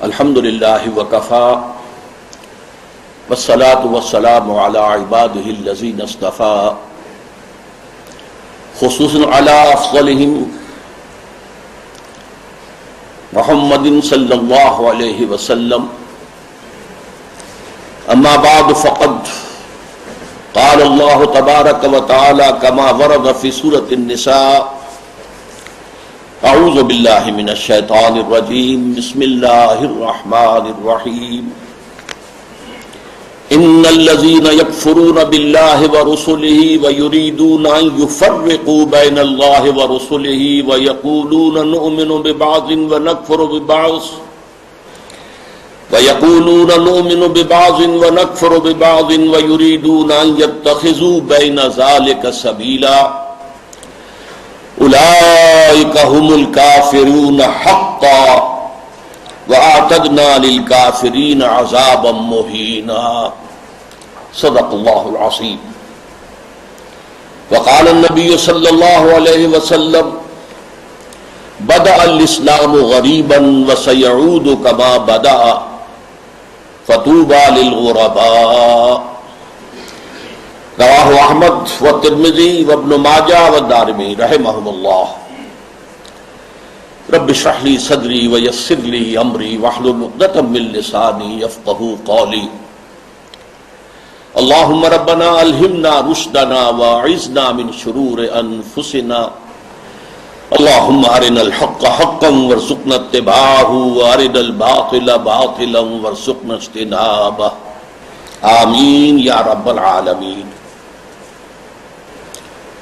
الحمد للہ وکفا والصلاة والسلام علی عباده الذین اصطفى خصوصا علی افضلهم محمد صلی اللہ علیہ وسلم. اما بعد فقد قال اللہ تبارک وتعالی کما ورد فی سورۃ النساء. اعوذ باللہ من الشیطان الرجیم. بسم اللہ الرحمن الرحیم. ان الذین یکفرون باللہ ورسلہ ویریدون ان یفرقوا بین اللہ ورسلہ ویقولون نؤمن ببعض ونکفر ببعض ویریدون ان یتخذوا بین ذلک سبیلا اولئک هم الکافرون حقا وَأَعْتَدْنَا لِلْكَافِرِينَ عَذَابًا مُهِينًا. صدق اللہ العظیم. وقال النبی صلی اللہ علیہ وسلم بدأ الاسلام غریبا وسيعود كما بدأ فطوبى للغرباء. رواہ احمد والترمذی وابن ماجہ والدارمی رحمہم اللہ. رب اشرح لي صدری ویسر لي امری واحلل عقدۃ من لسانی یفقہوا قولی. اللہم ربنا الہمنا رشدنا واعذنا من شرور انفسنا. اللہم ارنا الحق حقا وارزقنا اتباعہ وارنا الباطل باطلا وارزقنا اجتنابہ. آمین یا رب العالمین.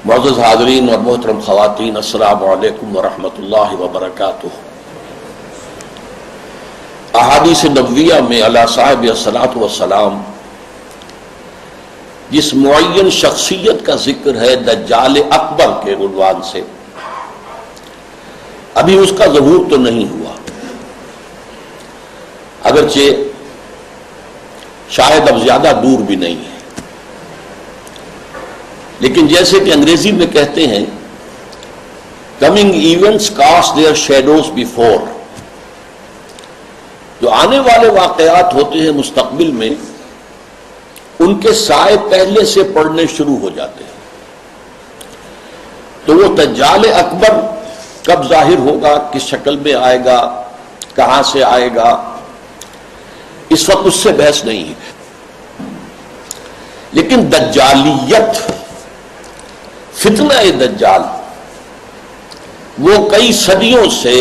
معزز حاضرین اور محترم خواتین، السلام علیکم ورحمۃ اللہ وبرکاتہ. احادیث نبویہ میں علی صاحب الصلاۃ والسلام جس معین شخصیت کا ذکر ہے دجال اکبر کے عنوان سے، ابھی اس کا ظہور تو نہیں ہوا، اگرچہ شاید اب زیادہ دور بھی نہیں ہے، لیکن جیسے کہ انگریزی میں کہتے ہیں coming events cast their shadows before. جو آنے والے واقعات ہوتے ہیں مستقبل میں، ان کے سائے پہلے سے پڑنے شروع ہو جاتے ہیں. تو وہ دجال اکبر کب ظاہر ہوگا، کس شکل میں آئے گا، کہاں سے آئے گا، اس وقت اس سے بحث نہیں ہے. لیکن دجالیت، فتنہ دجال، وہ کئی صدیوں سے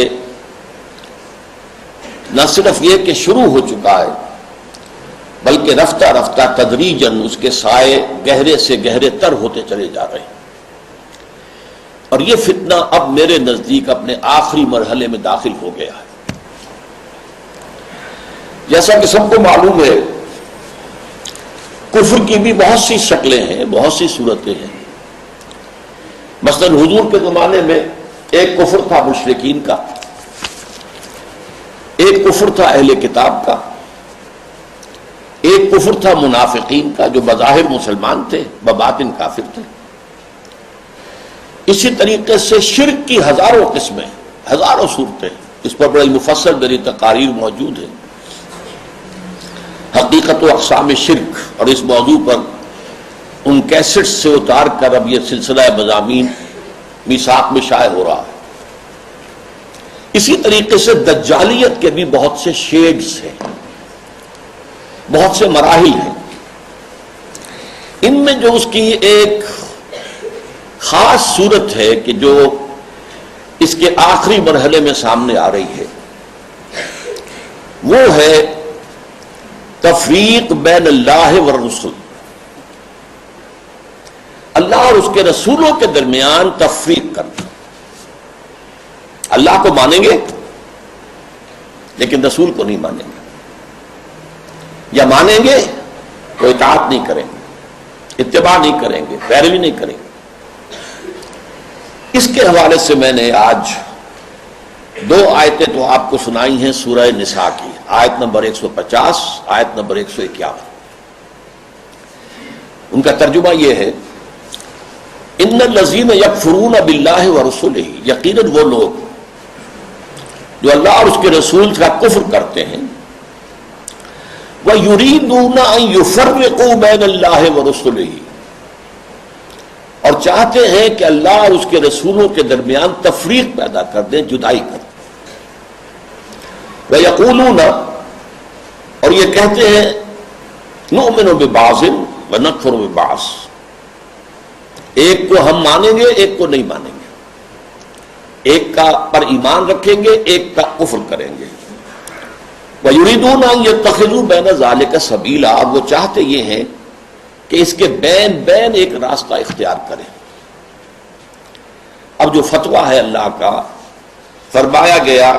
نہ صرف یہ کہ شروع ہو چکا ہے، بلکہ رفتہ رفتہ تدریجاً اس کے سائے گہرے سے گہرے تر ہوتے چلے جا رہے ہیں. اور یہ فتنہ اب میرے نزدیک اپنے آخری مرحلے میں داخل ہو گیا ہے. جیسا کہ سب کو معلوم ہے، کفر کی بھی بہت سی شکلیں ہیں، بہت سی صورتیں ہیں. مثلا حضور کے زمانے میں ایک کفر تھا مشرکین کا، ایک کفر تھا اہل کتاب کا، ایک کفر تھا منافقین کا جو بظاہر مسلمان تھے بباطن کافر تھے. اسی طریقے سے شرک کی ہزاروں قسمیں، ہزاروں صورتیں، اس پر بڑی مفصل میری تقاریر موجود ہے، حقیقت و اقسام شرک، اور اس موضوع پر ان کیسٹ سے اتار کر اب یہ سلسلہ مضامین میثاق میں شائع ہو رہا ہے. اسی طریقے سے دجالیت کے بھی بہت سے شیڈز ہیں، بہت سے مراحل ہیں. ان میں جو اس کی ایک خاص صورت ہے کہ جو اس کے آخری مرحلے میں سامنے آ رہی ہے، وہ ہے تفریق بین اللہ والرسل. اللہ اور اس کے رسولوں کے درمیان تفریق کرنا. اللہ کو مانیں گے لیکن رسول کو نہیں مانیں گے، یا مانیں گے تو اطاعت نہیں کریں گے، اتباع نہیں کریں گے، پیروی نہیں کریں گے. اس کے حوالے سے میں نے آج دو آیتیں تو آپ کو سنائی ہیں سورہ نساء کی، آیت نمبر 150، آیت نمبر 151. ان کا ترجمہ یہ ہے، ان الذین یکفرون باللہ ورسلہ، یقیناً وہ لوگ جو اللہ اور اس کے رسول کا کفر کرتے ہیں، وَيُرِيدُونَ أَن يُفَرِّقُوا بَيْنَ اللَّهِ وَرُسُلِهِ، اور چاہتے ہیں کہ اللہ اور اس کے رسولوں کے درمیان تفریق پیدا کر دیں، جدائی کر دیں۔ وَيَقُولُونَ، اور یہ کہتے ہیں، نُؤْمِنُ بِبَعْضٍ وَنَكْفُرُ بِبَعْضٍ، ایک کو ہم مانیں گے ایک کو نہیں مانیں گے، ایک کا پر ایمان رکھیں گے ایک کا کفر کریں گے۔ وَيُرِيدُونَ أَن يَتَّخِذُوا بَيْنَ ذَلِكَ سَبِيلًا، وہ چاہتے یہ ہیں کہ اس کے بین ایک راستہ اختیار کریں۔ اب جو فتویٰ ہے اللہ کا، فرمایا گیا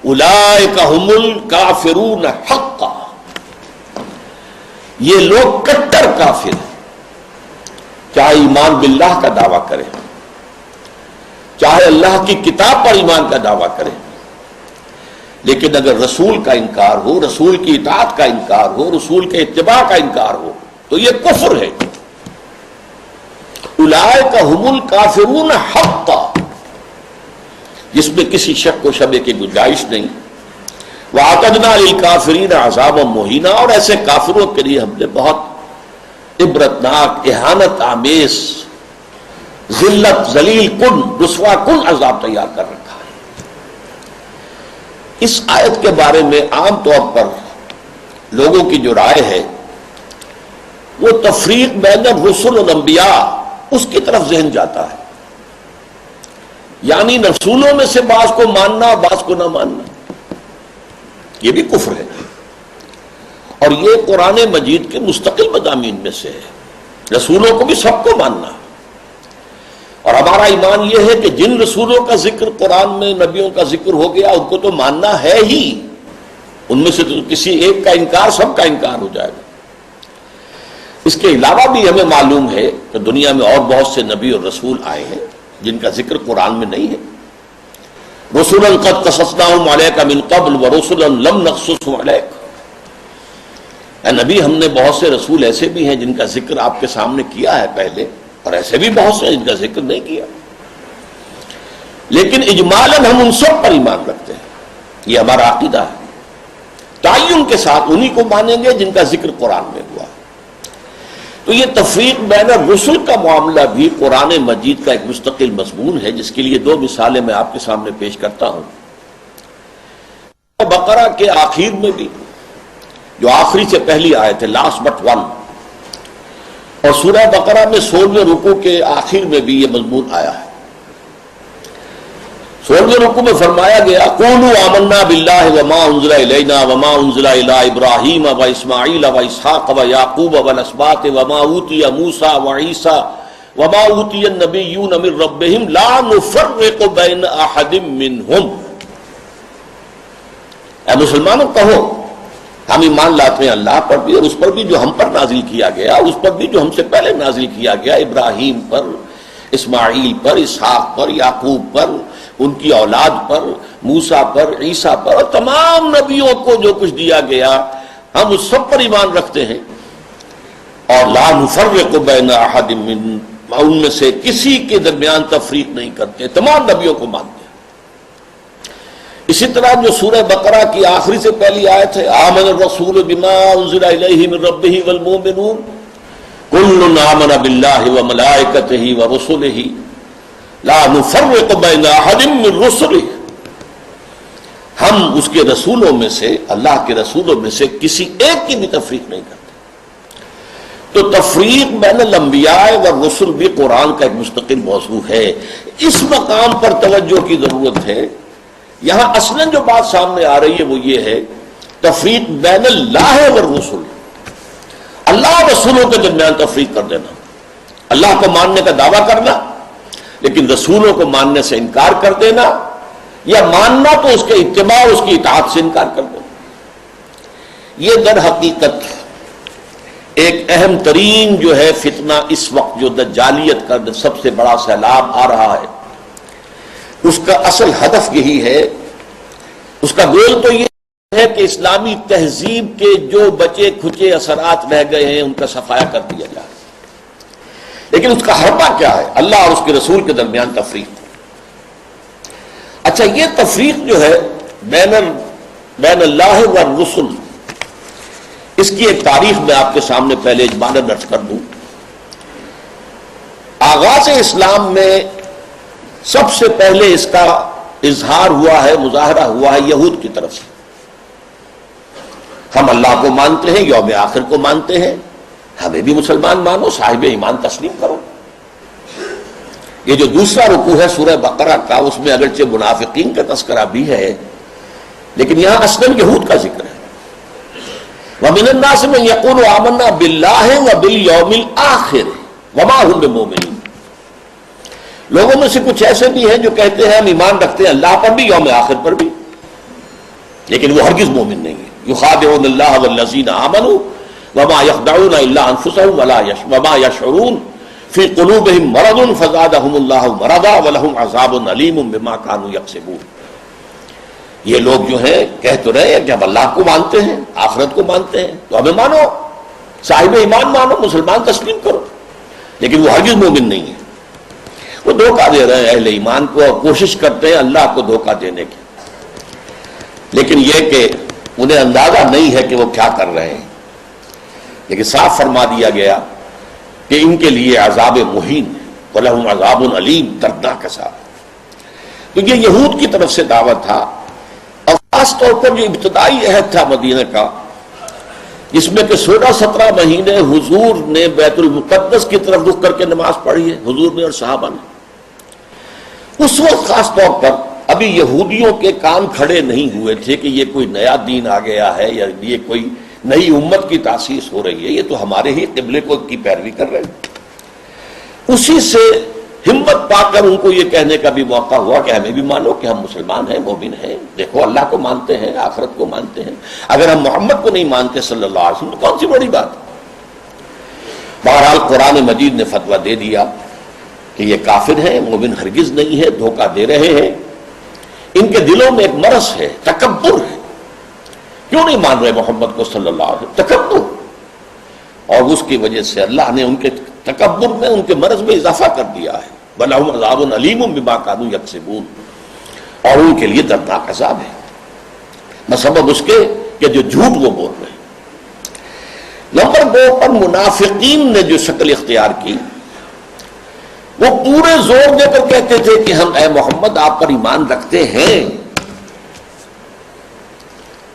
اولئک ھم الکافرون حقا، یہ لوگ کٹر کافر ہیں، چاہے ایمان باللہ کا دعویٰ کریں، چاہے اللہ کی کتاب پر ایمان کا دعویٰ کریں، لیکن اگر رسول کا انکار ہو، رسول کی اطاعت کا انکار ہو، رسول کے اتباع کا انکار ہو تو یہ کفر ہے۔ اولئک ھم الکافرون حقا، جس میں کسی شک و شبے کی گنجائش نہیں۔ وَأَعْتَدْنَا لِلْكَافِرِينَ عَذَابًا مُهِينًا، اور ایسے کافروں کے لیے ہم نے بہت عبرتناک، اہانت آمیز، ذلت، ذلیل کن، رسوا کن عذاب تیار کر رکھا ہے۔ اس آیت کے بارے میں عام طور پر لوگوں کی جو رائے ہے وہ تفریق بین الرسل والانبیاء، اس کی طرف ذہن جاتا ہے، یعنی رسولوں میں سے بعض کو ماننا بعض کو نہ ماننا، یہ بھی کفر ہے، اور یہ قرآن مجید کے مستقل مضامین میں سے ہے، رسولوں کو بھی سب کو ماننا، اور ہمارا ایمان یہ ہے کہ جن رسولوں کا ذکر قرآن میں، نبیوں کا ذکر ہو گیا، ان کو تو ماننا ہے ہی، ان میں سے تو کسی ایک کا انکار سب کا انکار ہو جائے گا۔ اس کے علاوہ بھی ہمیں معلوم ہے کہ دنیا میں اور بہت سے نبی اور رسول آئے ہیں جن کا ذکر قرآن میں نہیں ہے۔ رسولا قد قصصناہم علیک من قبل ورسلا لم نقصصہم علیک، اے نبی ہم نے بہت سے رسول ایسے بھی ہیں جن کا ذکر آپ کے سامنے کیا ہے پہلے، اور ایسے بھی بہت سے جن کا ذکر نہیں کیا، لیکن اجمالاً ہم ان سب پر ایمان رکھتے ہیں، یہ ہمارا عقیدہ ہے۔ تعین کے ساتھ انہی کو مانیں گے جن کا ذکر قرآن میں ہوا۔ تو یہ تفریق بین الرسل کا معاملہ بھی قرآن مجید کا ایک مستقل مضمون ہے، جس کے لیے دو مثالیں میں آپ کے سامنے پیش کرتا ہوں۔ بقرہ کے آخر میں بھی، جو آخری سے پہلی آیت ہے، لاسٹ بٹ ون، اور سورہ بقرہ میں 16ویں رکوع کے آخر میں بھی یہ مضمون آیا ہے۔ 16ویں رکوع میں فرمایا گیا قولوا آمنا باللہ وما انزل الینا وما انزل الی ابراہیم واسماعیل واسحاق ویعقوب والاسباط وما اوتی موسیٰ وعیسیٰ وما اوتی النبیون من ربہم لا نفرق بین احد منہم۔ اے مسلمانوں کہو ہم ایمان لاتے ہیں اللہ پر بھی، اور اس پر بھی جو ہم پر نازل کیا گیا، اس پر بھی جو ہم سے پہلے نازل کیا گیا، ابراہیم پر، اسماعیل پر، اسحاق پر، یعقوب پر، ان کی اولاد پر، موسیٰ پر، عیسیٰ پر، اور تمام نبیوں کو جو کچھ دیا گیا ہم اس سب پر ایمان رکھتے ہیں، اور لا نفرق بین احد من، ان میں سے کسی کے درمیان تفریق نہیں کرتے، تمام نبیوں کو مانتے ہیں۔ اسی طرح جو سورہ بقرہ کی آخری سے پہلی آیت ہے آمن الرسول بما انزل الیہ من ربہ والمؤمنون کل آمن باللہ وملائکتہ ورسلہ لا نفرق بین احد من رسلہ، ہم اس کے رسولوں میں سے، اللہ کے رسولوں میں سے کسی ایک کی بھی تفریق نہیں کرتے۔ تو تفریق بین الانبیاء والرسل بھی قرآن کا ایک مستقل موضوع ہے۔ اس مقام پر توجہ کی ضرورت ہے۔ یہاں اصلاً جو بات سامنے آ رہی ہے وہ یہ ہے تفریق بین اللہ والرسل، اللہ و رسولوں کے درمیان تفریق کر دینا، اللہ کو ماننے کا دعویٰ کرنا لیکن رسولوں کو ماننے سے انکار کر دینا، یا ماننا تو اس کے اتباع، اس کی اطاعت سے انکار کر دینا۔ یہ در حقیقت ایک اہم ترین جو ہے فتنہ اس وقت جو دجالیت کا سب سے بڑا سیلاب آ رہا ہے، اس کا اصل ہدف یہی ہے، اس کا گول تو یہ ہے کہ اسلامی تہذیب کے جو بچے کھچے اثرات رہ گئے ہیں ان کا صفایا کر دیا جائے، لیکن اس کا حربہ کیا ہے؟ اللہ اور اس کے رسول کے درمیان تفریق۔ اچھا، یہ تفریق جو ہے بین اللہ والرسل، اس کی ایک تاریخ میں آپ کے سامنے پہلے اجمالاً عرض کر دوں۔ آغاز اسلام میں سب سے پہلے اس کا اظہار ہوا ہے، مظاہرہ ہوا ہے یہود کی طرف سے۔ ہم اللہ کو مانتے ہیں، یوم آخر کو مانتے ہیں، ہمیں بھی مسلمان مانو، صاحب ایمان تسلیم کرو۔ یہ جو دوسرا رکوع ہے سورہ بقرہ کا، اس میں اگرچہ منافقین کا تذکرہ بھی ہے لیکن یہاں اصلاً یہود کا ذکر ہے۔ وَمِنَ النَّاسِ مَن يَقُولُ آمَنَّا بِاللَّهِ وَبِالْيَوْمِ الْآخِرِ وَمَا هُمْ بِمُؤْمِنِينَ، لوگوں میں سے کچھ ایسے بھی ہیں جو کہتے ہیں ہم ایمان رکھتے ہیں اللہ پر بھی، یوم آخر پر بھی، لیکن وہ ہرگز مومن نہیں ہے۔ يُخَادِعُونَ اللَّهَ وَالَّذِينَ آمَنُوا وَمَا يَخْدَعُونَ إِلَّا أَنفُسَهُمْ وَمَا يَشْعُرُونَ فِي قُلُوبِهِم مَرَضٌ فَزَادَهُمُ اللَّهُ مَرَضًا وَلَهُمْ عَذَابٌ أَلِيمٌ بِمَا كَانُوا يَكْسِبُونَ۔ یہ لوگ جو ہیں کہہ تو رہے ہیں کہ ہم اللہ کو مانتے ہیں، آخرت کو مانتے ہیں، تو ہمیں مانو، صاحب ایمان مانو، مسلمان تسلیم کرو، لیکن وہ ہرگز مومن نہیں ہے۔ وہ دھوکہ دے رہے ہیں اہل ایمان کو اور کوشش کرتے ہیں اللہ کو دھوکہ دینے کی، لیکن یہ کہ انہیں اندازہ نہیں ہے کہ وہ کیا کر رہے ہیں۔ لیکن صاف فرما دیا گیا کہ ان کے لیے عذاب مہین وَلَهُمْ عَذَابٌ عَلِيمٌ، دردناک عذاب۔ تو یہ یہود کی طرف سے دعوت تھا، اور خاص طور پر جو ابتدائی عہد تھا مدینہ کا، جس میں کہ 16-17 مہینے حضور نے بیت المقدس کی طرف رخ کر کے نماز پڑھی ہے، حضور نے اور صحابہ نے۔ اس وقت خاص طور پر ابھی یہودیوں کے کان کھڑے نہیں ہوئے تھے کہ یہ کوئی نیا دین آ گیا ہے یا یہ کوئی نئی امت کی تاسیس ہو رہی ہے، یہ تو ہمارے ہی قبلے کو کی پیروی کر رہے ہیں۔ اسی سے ہمت پا کر ان کو یہ کہنے کا بھی موقع ہوا کہ ہمیں بھی مانو کہ ہم مسلمان ہیں، مومن ہیں، دیکھو اللہ کو مانتے ہیں، آخرت کو مانتے ہیں، اگر ہم محمد کو نہیں مانتے صلی اللہ علیہ وسلم تو کون سی بڑی بات ہے۔ بہرحال قرآن مجید نے فتویٰ دے دیا کہ یہ کافر ہیں، مومن ہرگز نہیں ہے، دھوکہ دے رہے ہیں، ان کے دلوں میں ایک مرض ہے، تکبر ہے۔ کیوں نہیں مان رہے محمد کو صلی اللہ علیہ وسلم؟ تکبر، اور اس کی وجہ سے اللہ نے ان کے تکبر میں، ان کے مرض میں اضافہ کر دیا ہے۔ وَلَهُمْ عَذَابٌ عَلِيمٌ بِمَا كَانُوا يَكْسِبُونَ، اور ان کے لیے دردناک عذاب ہے بسبب اس کے کہ جو جھوٹ وہ بول رہے ہیں۔ نمبر 2 پر منافقین نے جو شکل اختیار کی، وہ پورے زور دے کر کہتے تھے کہ ہم اے محمد آپ پر ایمان رکھتے ہیں،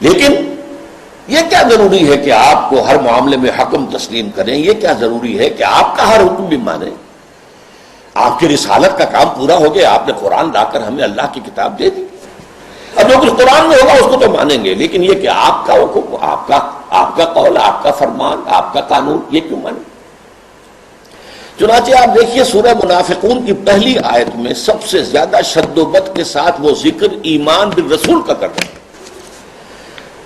لیکن یہ کیا ضروری ہے کہ آپ کو ہر معاملے میں حکم تسلیم کریں، یہ کیا ضروری ہے کہ آپ کا ہر حکم بھی مانیں؟ آپ کی رسالت کا کام پورا ہو گیا، آپ نے قرآن لا کر ہمیں اللہ کی کتاب دے دی، اب جو کچھ قرآن میں ہوگا اس کو تو مانیں گے، لیکن یہ کہ آپ کا حکم، آپ کا قول، آپ کا فرمان، آپ کا قانون، یہ کیوں مانیں؟ چنانچہ آپ دیکھیے سورہ منافقون کی پہلی آیت میں سب سے زیادہ شد و بد کے ساتھ وہ ذکر ایمان بالرسول کا کرتے ہیں۔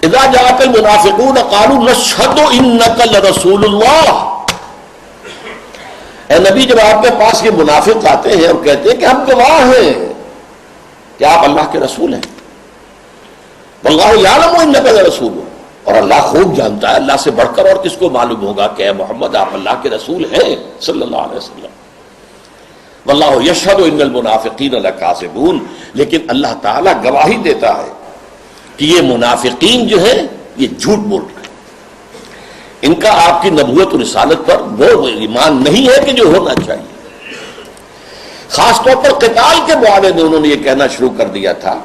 اذا جاءك المنافقون قالوا نشهد انك لرسول اللہ، اے نبی جب آپ کے پاس یہ منافق آتے ہیں اور کہتے ہیں کہ ہم گواہ ہیں کہ آپ اللہ کے رسول ہیں، واللہ یعلم انک لرسول، اور اللہ خوب جانتا ہے، اللہ سے بڑھ کر اور کس کو معلوم ہوگا کہ اے محمد آپ اللہ کے رسول ہیں صلی اللہ علیہ وسلم۔ واللہ یشہد ان المنافقین لکاذبون، لیکن اللہ تعالیٰ گواہی دیتا ہے کہ یہ منافقین جو ہیں یہ جھوٹ بول رہے ہیں، ان کا آپ کی نبوت و رسالت پر وہ ایمان نہیں ہے کہ جو ہونا چاہیے۔ خاص طور پر قتال کے معاملے میں انہوں نے یہ کہنا شروع کر دیا تھا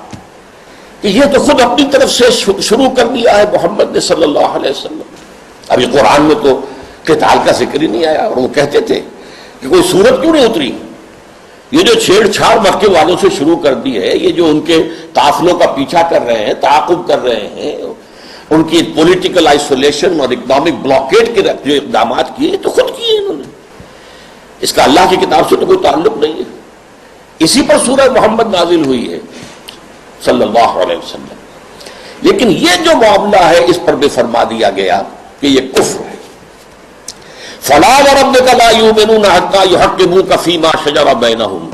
کہ یہ تو خود اپنی طرف سے شروع کر دیا ہے محمد نے صلی اللہ علیہ وسلم۔ ابھی قرآن میں تو قتال کا ذکر ہی نہیں آیا، اور وہ کہتے تھے کہ کوئی صورت کیوں نہیں اتری؟ یہ جو چھیڑ چھاڑ مکے والوں سے شروع کر دی ہے، یہ جو ان کے قافلوں کا پیچھا کر رہے ہیں، تعاقب کر رہے ہیں، ان کی پولیٹیکل آئسولیشن اور اکنامک بلاکیٹ کے جو اقدامات کیے تو خود کیے انہوں نے، اس کا اللہ کی کتاب سے تو کوئی تعلق نہیں ہے۔ اسی پر سورہ محمد نازل ہوئی ہے صلی اللہ علیہ وسلم، لیکن یہ جو معاملہ ہے اس پر بھی فرما دیا گیا کہ یہ کفر ہے۔ فَلَا وَرَبِّكَ لَا يُؤْمِنُونَ حَتَّىٰ يُحَكِّمُوكَ فِي مَا شَجَرَ بَيْنَهُمْ،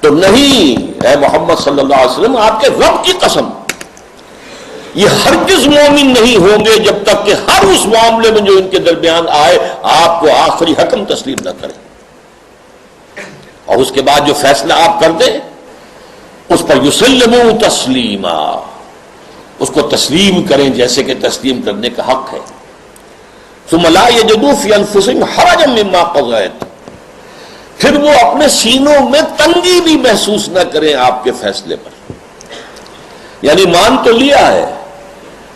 تو نہیں اے محمد صلی اللہ علیہ وسلم، آپ کے رب کی قسم، یہ ہرگز مومن نہیں ہوں گے جب تک کہ ہر اس معاملے میں جو ان کے درمیان آئے آپ کو آخری حکم تسلیم نہ کریں، اور اس کے بعد جو فیصلہ آپ کر دیں اس پر یسلموا تسلیما، اس کو تسلیم کریں جیسے کہ تسلیم کرنے کا حق ہے. ثم لا یجدوا فی انفسہم حرجا مما قضیت، پھر وہ اپنے سینوں میں تنگی بھی محسوس نہ کریں آپ کے فیصلے پر. یعنی مان تو لیا ہے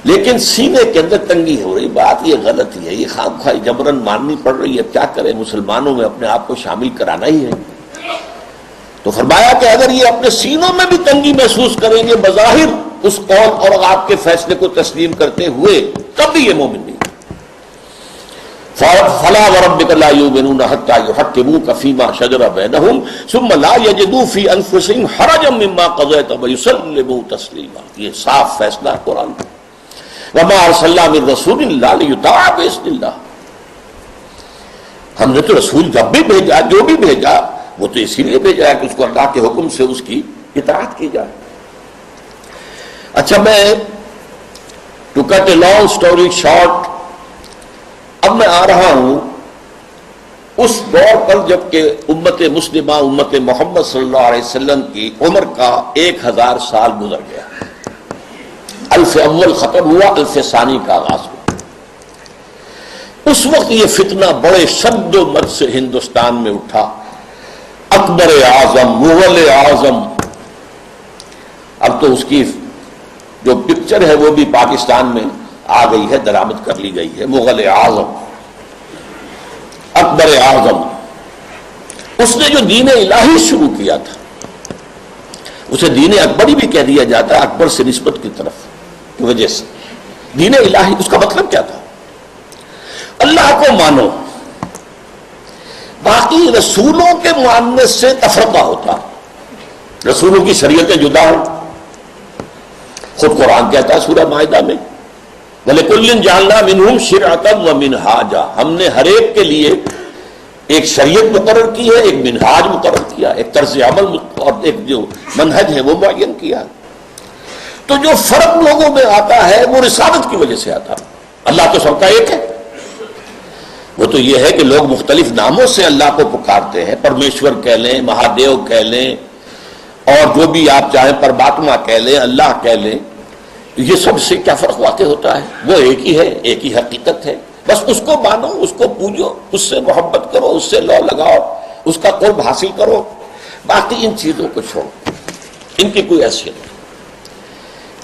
لیکن سینے کے اندر تنگی ہو رہی. بات یہ غلط ہی ہے، یہ خام خواہ جبرن ماننی پڑ رہی ہے. کیا کریں، مسلمانوں میں اپنے آپ کو شامل کرانا ہی ہے. تو فرمایا کہ اگر یہ اپنے سینوں میں بھی تنگی محسوس کریں گے بظاہر اس قول اور آپ کے فیصلے کو تسلیم کرتے ہوئے، تب بھی یہ مومن نہیں. فلا وربک لا یؤمنون حتی یحکموک فیما شجر بینہم ثم لا یجدوا فی انفسہم حرجا مما قضیت ویسلموا تسلیما. یہ صاف فیصلہ قرآن کا. وما ارسلنا من رسول الا لیطاع باذن اللہ، ہم نے تو رسول جب بھی بھیجا، جو بھی بھیجا، وہ تو اسی لیے بھیجا ہے کہ اس کو اللہ کے حکم سے اس کی اطاعت کی جائے. اچھا، میں to cut a long story short, اب میں آ رہا ہوں اس دور پر جب کہ امت مسلمہ، امت محمد صلی اللہ علیہ وسلم کی عمر کا 1000 سال گزر گیا. الف اول ختم ہوا، الف ثانی کا آغاز ہوا. اس وقت یہ فتنہ بڑے شد و مد سے ہندوستان میں اٹھا. اکبر اعظم، مغل اعظم، اب تو اس کی جو پکچر ہے وہ بھی پاکستان میں آ گئی ہے، درآمد کر لی گئی ہے. مغل اعظم، اکبر اعظم، اس نے جو دین الہی شروع کیا تھا اسے دین اکبری بھی کہہ دیا جاتا ہے، اکبر سے نسبت کی طرف کی وجہ سے. دین الہی اس کا مطلب کیا تھا؟ اللہ کو مانو، باقی رسولوں کے ماننے سے تفرقہ ہوتا، رسولوں کی شریعتیں جدا ہوں. خود قرآن کہتا ہے سورہ مائدہ میں وَلِكُلٍّ جَعَلْنَا مِنْهُمْ شِرْعَةً وَمِنْهَاجًا، ہم نے ہر ایک کے لیے ایک شریعت مقرر کی ہے، ایک منہاج مقرر کیا، ایک طرز عمل اور ایک جو منہج ہے وہ معین کیا. تو جو فرق لوگوں میں آتا ہے وہ رسالت کی وجہ سے آتا. اللہ تو سب کا ایک ہے. وہ تو یہ ہے کہ لوگ مختلف ناموں سے اللہ کو پکارتے ہیں، پرمیشور کہہ لیں، مہادیو کہہ لیں، اور جو بھی آپ چاہیں پرماتما کہہ لیں، اللہ کہہ لیں. یہ سب سے کیا فرق واقع ہوتا ہے؟ وہ ایک ہی ہے، ایک ہی حقیقت ہے. بس اس کو مانو، اس کو پوجو، اس سے محبت کرو، اس سے لو لگاؤ، اس کا قرب حاصل کرو. باقی ان چیزوں کو چھوڑو، ان کی کوئی حیثیت نہیں.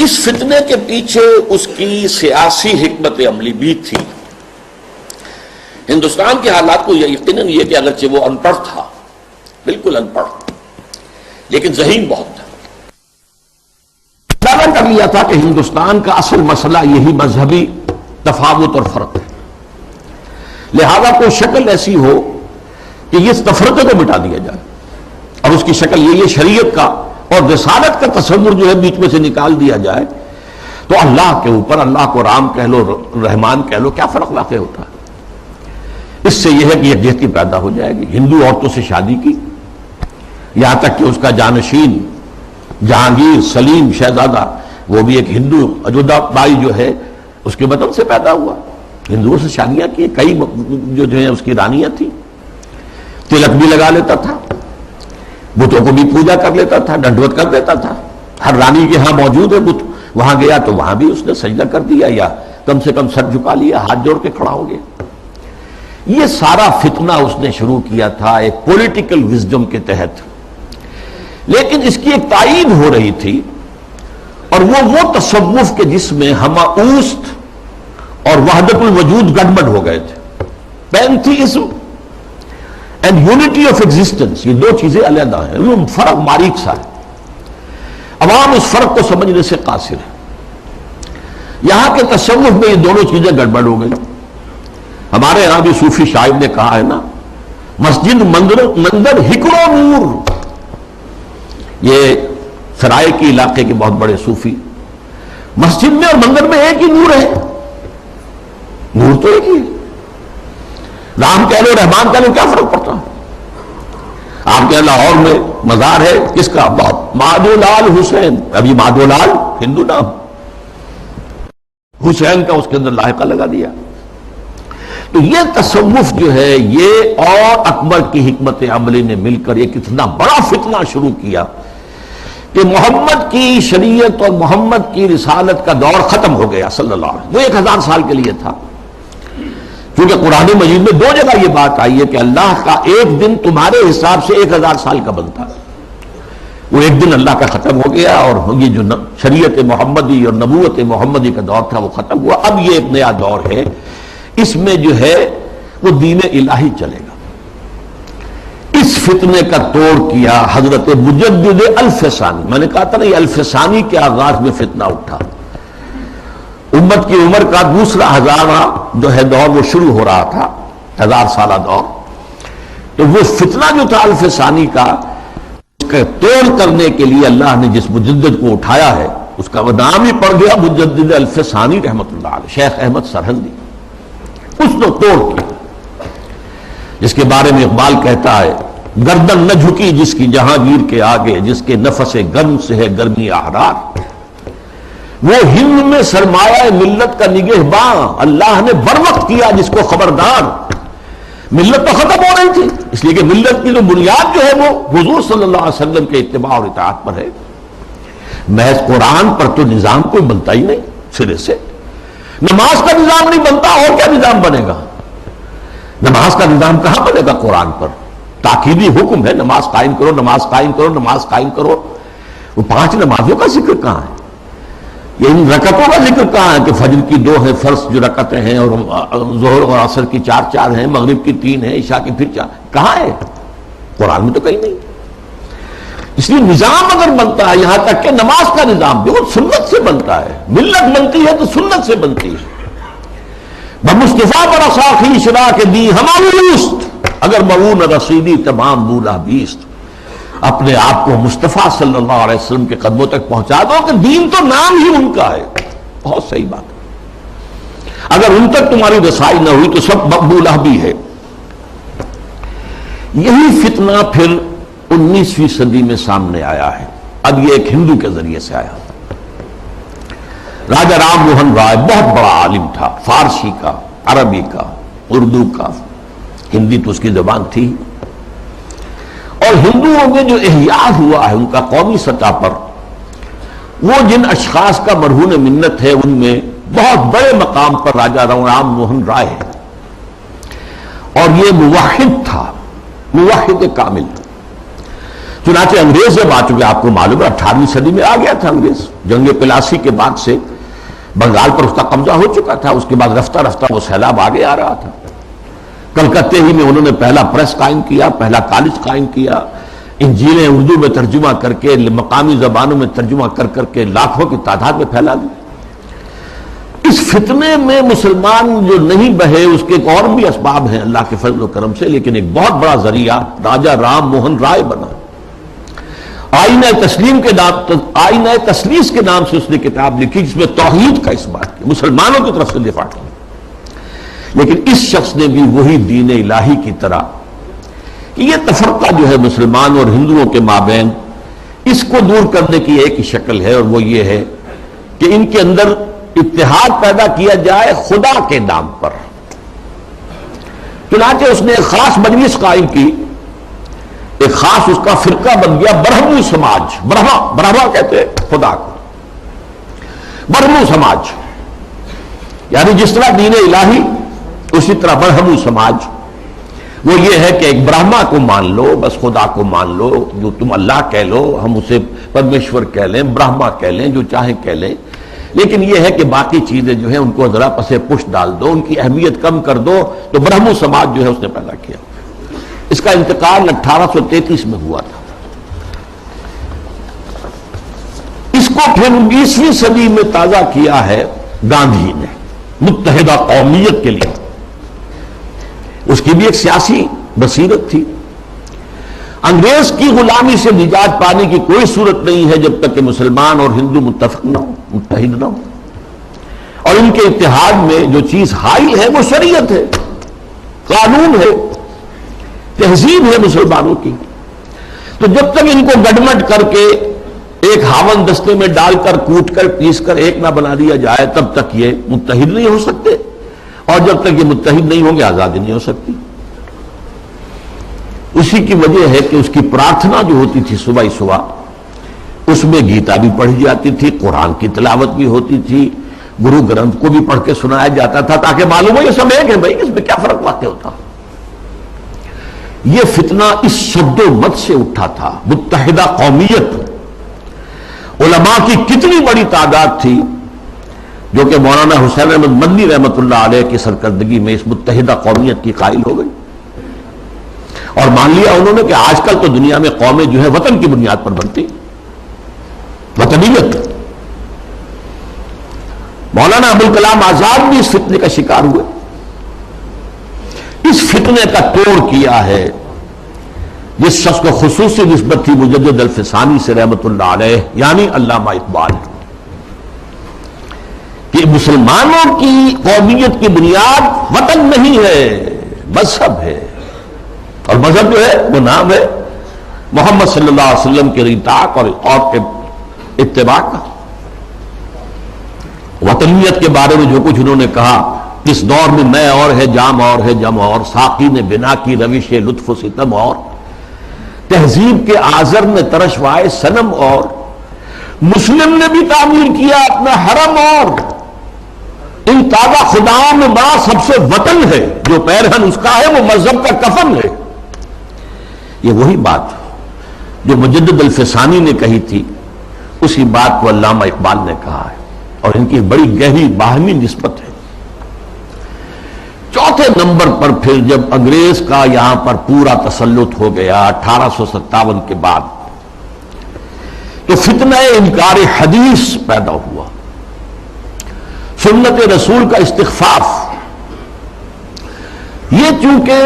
اس فتنے کے پیچھے اس کی سیاسی حکمت عملی بھی تھی. ہندوستان کے حالات کو یقیناً یہ کہ اگرچہ وہ ان پڑھ تھا، بالکل ان پڑھ، لیکن ذہین بہت تھا. دعویٰ کر لیا تھا کہ ہندوستان کا اصل مسئلہ یہی مذہبی تفاوت اور فرق ہے، لہذا کوئی شکل ایسی ہو کہ یہ تفرقے کو مٹا دیا جائے، اور اس کی شکل یہ شریعت کا اور رسالت کا تصور جو ہے بیچ میں سے نکال دیا جائے. تو اللہ کے اوپر، اللہ کو رام کہہ لو، رحمان کہہ لو، کیا فرق واقع ہوتا ہے؟ اس سے یہ ہے کہ یکجہتی پیدا ہو جائے گی. ہندو عورتوں سے شادی کی، یہاں تک کہ اس کا جانشین جہانگیر سلیم شہزادہ، وہ بھی ایک ہندو، اجودھا بائی جو ہے اس کے وطن سے پیدا ہوا. ہندوؤں سے شادیاں کی، کئی جو ہیں اس کی رانیاں تھیں. تلک بھی لگا لیتا تھا، بتوں کو بھی پوجا کر لیتا تھا، ڈنڈوت کر دیتا تھا. ہر رانی کے ہاں موجود ہے بت، وہاں گیا تو وہاں بھی اس نے سجدہ کر دیا، یا کم سے کم سر جھکا لیا، ہاتھ جوڑ کے کھڑا ہو گیا. یہ سارا فتنہ اس نے شروع کیا تھا ایک پولیٹیکل وزڈم کے تحت. لیکن اس کی ایک تائید ہو رہی تھی، اور وہ تصوف کے جس میں ہماؤست اور وحدت الوجود گڑبڑ ہو گئے تھے. Pantheism and unity of existence, یہ دو چیزیں علیحدہ ہیں، وہ فرق باریک سا ہے. عوام اس فرق کو سمجھنے سے قاصر ہے. یہاں کے تصوف میں یہ دونوں چیزیں گڑبڑ ہو گئی. ہمارے یہاں بھی صوفی شاعر نے کہا ہے نا، مسجد مندر ہکڑو نور. یہ سرائے کے علاقے کے بہت بڑے صوفی، مسجد میں اور مندر میں ایک ہی نور ہے، نور تو ایک ہی ہے. رام کہہ لو، رحمان کہہ لو، کیا فرق پڑتا ہے؟ آپ کے لاہور میں مزار ہے کس کا؟ مادھو لال حسین. ابھی مادھو لال ہندو نام، حسین کا اس کے اندر لاحقہ لگا دیا. تو یہ تصوف جو ہے، یہ اور اکبر کی حکمت عملی نے مل کر ایک اتنا بڑا فتنہ شروع کیا کہ محمد کی شریعت اور محمد کی رسالت کا دور ختم ہو گیا صلی اللہ علیہ وسلم. وہ 1000 سال کے لیے تھا. کیونکہ قرآن مجید میں 2 جگہ یہ بات آئی ہے کہ اللہ کا ایک دن تمہارے حساب سے 1000 سال کا بنتا ہے. وہ ایک دن اللہ کا ختم ہو گیا اور یہ جو شریعت محمدی اور نبوت محمدی کا دور تھا وہ ختم ہوا. اب یہ ایک نیا دور ہے, اس میں جو ہے وہ دین الہی چلے گا. اس فتنے کا توڑ کیا حضرت مجدد الف ثانی. میں نے کہا تھا نا یہ الف ثانی کے آغاز میں فتنہ اٹھا. امت کی عمر کا دوسرا ہزارہ جو ہے دور وہ شروع ہو رہا تھا, 1000 سالہ دور. تو وہ فتنہ جو تھا الف ثانی کا, اس کا توڑ کرنے کے لیے اللہ نے جس مجدد کو اٹھایا ہے اس کا نام ہی پڑ گیا مجدد الف ثانی رحمۃ اللہ علیہ, شیخ احمد سرہندی. اس نے توڑ کیا, جس کے بارے میں اقبال کہتا ہے گردن نہ جھکی جس کی جہانگیر کے آگے, جس کے نفس گرم سے ہے گرمی احرار. وہ ہند میں سرمایہ ملت کا نگہباں, اللہ نے بر وقت کیا جس کو خبردار. ملت تو ختم ہو رہی تھی, اس لیے کہ ملت کی جو بنیاد جو ہے وہ حضور صلی اللہ علیہ وسلم کے اتباع اور اطاعت پر ہے. محض قرآن پر تو نظام کوئی بنتا ہی نہیں سرے سے. نماز کا نظام نہیں بنتا, اور کیا نظام بنے گا؟ نماز کا نظام کہاں بنے گا قرآن پر؟ تاکیدی حکم ہے نماز قائم کرو, نماز قائم کرو, نماز قائم کرو. وہ 5 نمازوں کا ذکر کہاں ہے؟ یہ ان رکعتوں کا ذکر کہاں ہے کہ فجر کی 2 ہیں, فرض جو رکعتیں ہیں, اور ظہر اور عصر کی 4 ہیں, مغرب کی 3 ہیں, عشاء کی پھر 4. کہاں ہے قرآن میں؟ تو کہیں نہیں. اس لیے نظام اگر بنتا ہے, یہاں تک کہ نماز کا نظام بھی وہ سنت سے بنتا ہے. ملت بنتی ہے تو سنت سے بنتی ہے. بمصطفیٰ پر اساخی شرا کے دی ہماری دوست, اگر مؤون رسیدی تمام بولا بیست. اپنے آپ کو مصطفیٰ صلی اللہ علیہ وسلم کے قدموں تک پہنچا دو کہ دین تو نام ہی ان کا ہے. بہت صحیح بات ہے. اگر ان تک تمہاری رسائی نہ ہوئی تو سب مقبولہ بھی ہے. یہی فتنہ پھر 19ویں صدی میں سامنے آیا ہے. اب یہ ایک ہندو کے ذریعے سے آیا. راجہ رام موہن رائے بہت بڑا عالم تھا, فارسی کا, عربی کا, اردو کا, ہندی تو اس کی زبان تھی. اور ہندوؤں میں جو احیاء ہوا ہے ان کا قومی سطح پر, وہ جن اشخاص کا مرہون منت ہے ان میں بہت بڑے مقام پر راجہ رام موہن رائے ہے. اور یہ موحد تھا, موحد کامل. چنانچہ انگریز جب آ چکے, آپ کو معلوم ہے 18ویں صدی میں آ گیا تھا انگریز. جنگ پلاسی کے بعد سے بنگال پر اس کا قبضہ ہو چکا تھا. اس کے بعد رفتہ رفتہ وہ سیلاب آگے آ رہا تھا. کلکتے ہی میں انہوں نے پہلا پریس قائم کیا, پہلا کالج قائم کیا, انجیلیں اردو میں ترجمہ کر کے, مقامی زبانوں میں ترجمہ کر کر کے لاکھوں کی تعداد میں پھیلا دی. اس فتنے میں مسلمان جو نہیں بہے اس کے ایک اور بھی اسباب ہیں اللہ کے فضل و کرم سے, لیکن ایک بہت بڑا ذریعہ راجہ رام موہن رائے بنا. آئینہ تسلیم کے نام, آئینہ تسلیس کے نام سے اس نے کتاب لکھی جس میں توحید کا اس بات کی مسلمانوں کی طرف سے دفاع کی. لیکن اس شخص نے بھی وہی دین الہی کی طرح کہ یہ تفرقہ جو ہے مسلمان اور ہندوؤں کے مابین, اس کو دور کرنے کی ایک ہی شکل ہے, اور وہ یہ ہے کہ ان کے اندر اتحاد پیدا کیا جائے خدا کے نام پر. چنانچہ اس نے ایک خاص مجلس قائم کی, ایک خاص اس کا فرقہ بن گیا برہمو سماج. برہما کہتے ہیں خدا کو, برہمو سماج یعنی جس طرح دین الہی اسی طرح برہمو سماج. وہ یہ ہے کہ ایک برہما کو مان لو, بس خدا کو مان لو, جو تم اللہ کہہ لو ہم اسے پرمیشور کہہ لیں, برہما کہہ لیں, جو چاہیں کہہ لیں, لیکن یہ ہے کہ باقی چیزیں جو ہیں ان کو ذرا پسے پش ڈال دو, ان کی اہمیت کم کر دو. تو برہمو سماج جو ہے اس نے پیدا کیا. اس کا انتقال 1833 میں ہوا تھا. اس کو پھر 19ویں صدی میں تازہ کیا ہے گاندھی نے متحدہ قومیت کے لیے. اس کی بھی ایک سیاسی بصیرت تھی. انگریز کی غلامی سے نجات پانے کی کوئی صورت نہیں ہے جب تک کہ مسلمان اور ہندو متفق نہ ہو, متحد نہ ہو. اور ان کے اتحاد میں جو چیز حائل ہے وہ شریعت ہے, قانون ہے, تہذیب ہے مسلمانوں کی. تو جب تک ان کو گڈمٹ کر کے ایک ہاون دستے میں ڈال کر کوٹ کر پیس کر ایک نہ بنا دیا جائے تب تک یہ متحد نہیں ہو سکتے, اور جب تک یہ متحد نہیں ہوں گے آزادی نہیں ہو سکتی. اسی کی وجہ ہے کہ اس کی پرارتھنا جو ہوتی تھی صبح ہی صبح اس میں گیتا بھی پڑھی جاتی تھی، قرآن کی تلاوت بھی ہوتی تھی، گرو گرنتھ کو بھی پڑھ کے سنایا جاتا تھا، تاکہ معلوم ہو یہ سب ایک ہے بھائی، اس میں کیا فرق واقع ہوتا۔ یہ فتنہ اس شد و مت سے اٹھا تھا۔ متحدہ قومیت، علماء کی کتنی بڑی تعداد تھی جو کہ مولانا حسین احمد مدنی رحمۃ اللہ علیہ کی سرکردگی میں اس متحدہ قومیت کی قائل ہو گئی، اور مان لیا انہوں نے کہ آج کل تو دنیا میں قومیں جو ہے وطن کی بنیاد پر بنتی، وطنیت۔ مولانا ابوالکلام آزاد بھی اس فتنے کا شکار ہوئے۔ اس فتنے کا توڑ کیا ہے جس شخص کو خصوصی نسبت تھی مجدد الفسانی سے رحمۃ اللہ علیہ، یعنی علامہ اقبال، کہ مسلمانوں کی قومیت کی بنیاد وطن نہیں ہے، مذہب ہے، اور مذہب جو ہے وہ نام ہے محمد صلی اللہ علیہ وسلم کے اطاعت اور اتباع کا۔ وطنیت کے بارے میں جو کچھ انہوں نے کہا، اس دور میں میں اور ہے، جام اور ہے، جم اور، ساقی نے بنا کی روش لطف و ستم اور، تہذیب کے آزر نے ترشوائے صنم اور، مسلم نے بھی تعمیر کیا اپنا حرم اور، ان تازہ خداؤں میں بڑا سب سے وطن ہے، جو پیرہن اس کا ہے وہ مذہب کا کفن ہے۔ یہ وہی بات جو مجدد الفسانی نے کہی تھی، اسی بات کو علامہ اقبال نے کہا ہے، اور ان کی بڑی گہری باہمی نسبت ہے۔ چوتھے نمبر پر پھر جب انگریز کا یہاں پر پورا تسلط ہو گیا 1857 کے بعد، تو فتنہ انکار حدیث پیدا ہوا، سنت رسول کا استخفاف۔ یہ چونکہ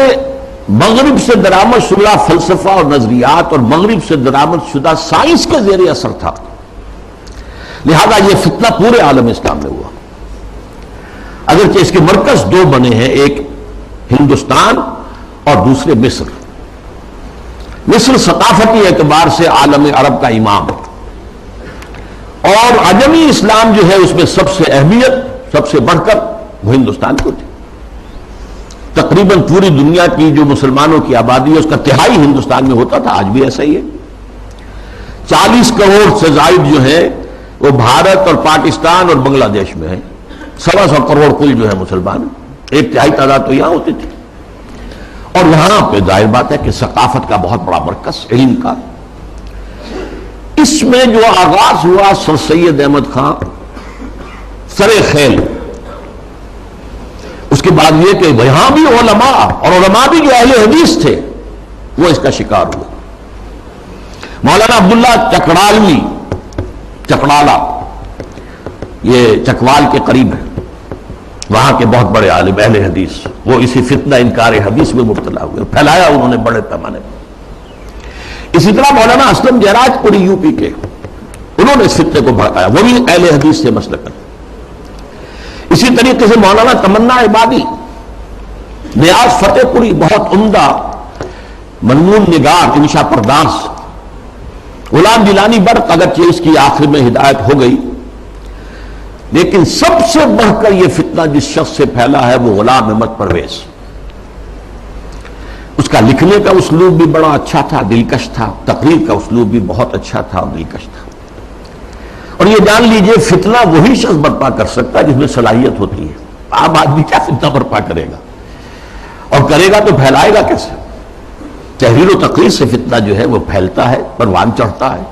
مغرب سے درآمد شدہ فلسفہ اور نظریات اور مغرب سے درآمد شدہ سائنس کے زیر اثر تھا، لہذا یہ فتنہ پورے عالم اسلام میں ہوا، اگرچہ اس کے مرکز دو بنے ہیں، ایک ہندوستان اور دوسرے مصر۔ مصر ثقافتی اعتبار سے عالم عرب کا امام، اور عجمی اسلام جو ہے اس میں سب سے اہمیت، سب سے بڑھ کر وہ ہندوستان کو تھی۔ تقریباً پوری دنیا کی جو مسلمانوں کی آبادی ہے اس کا تہائی ہندوستان میں ہوتا تھا، آج بھی ایسا ہی ہے۔ 40 کروڑ سے زائد جو ہے وہ بھارت اور پاکستان اور بنگلہ دیش میں ہیں، 125 کروڑ کل جو ہے مسلمان، ایک تہائی تعداد تو یہاں ہوتی تھی، اور یہاں پہ ظاہر بات ہے کہ ثقافت کا بہت بڑا مرکز، علم کا۔ اس میں جو آغاز ہوا سر سید احمد خان سر خیل، اس کے بعد یہ کہ یہاں بھی علماء، اور علماء بھی جو اہل حدیث تھے، وہ اس کا شکار ہوئے۔ مولانا عبداللہ چکڑالوی، چکڑالہ، یہ چکوال کے قریب ہے، وہاں کے بہت بڑے عالم اہل حدیث، وہ اسی فتنہ انکار حدیث میں مبتلا ہوئے، پھیلایا انہوں نے بڑے پیمانے پر۔ اسی طرح مولانا اسلم جیراج پوری یو پی کے، انہوں نے اس فتنے کو بھڑکایا، وہ بھی اہل حدیث سے مسلک۔ اسی طریقے سے مولانا تمنا عبادی، نیاز فتح پوری، بہت عمدہ منمون نگار، انشا پرداز، غلام جیلانی برق، اگرچہ اس کی آخر میں ہدایت ہو گئی، لیکن سب سے بڑھ کر یہ فتنہ جس شخص سے پھیلا ہے وہ غلام احمد پرویز۔ اس کا لکھنے کا اسلوب بھی بڑا اچھا تھا، دلکش تھا، تقریر کا اسلوب بھی بہت اچھا تھا اور دلکش تھا۔ اور یہ جان لیجئے فتنہ وہی شخص برپا کر سکتا ہے جس میں صلاحیت ہوتی ہے۔ عام آدمی کیا فتنہ برپا کرے گا، اور کرے گا تو پھیلائے گا کیسے؟ تحریر و تقریر سے فتنہ جو ہے وہ پھیلتا ہے، پروان چڑھتا ہے،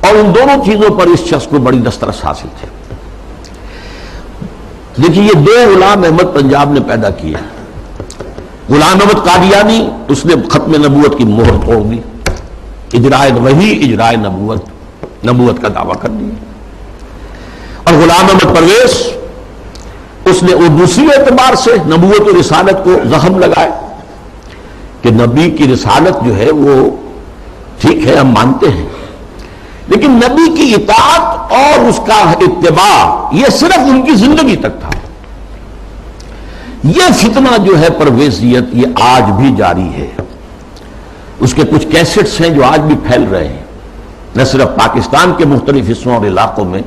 اور ان دونوں چیزوں پر اس شخص کو بڑی دسترس حاصل تھے۔ دیکھیے یہ دو غلام احمد پنجاب نے پیدا کیے۔ غلام احمد قادیانی، اس نے ختم نبوت کی مہر توڑ دی، اجرائے وحی، اجرائے نبوت کا دعویٰ کر دیا۔ اور غلام احمد پرویز، اس نے وہ دوسری اعتبار سے نبوت و رسالت کو زخم لگائے کہ نبی کی رسالت جو ہے وہ ٹھیک ہے، ہم مانتے ہیں، لیکن نبی کی اطاعت اور اس کا اتباع یہ صرف ان کی زندگی تک تھا۔ یہ فتنہ جو ہے پرویزیت، یہ آج بھی جاری ہے۔ اس کے کچھ کیسٹس ہیں جو آج بھی پھیل رہے ہیں، نہ صرف پاکستان کے مختلف حصوں اور علاقوں میں،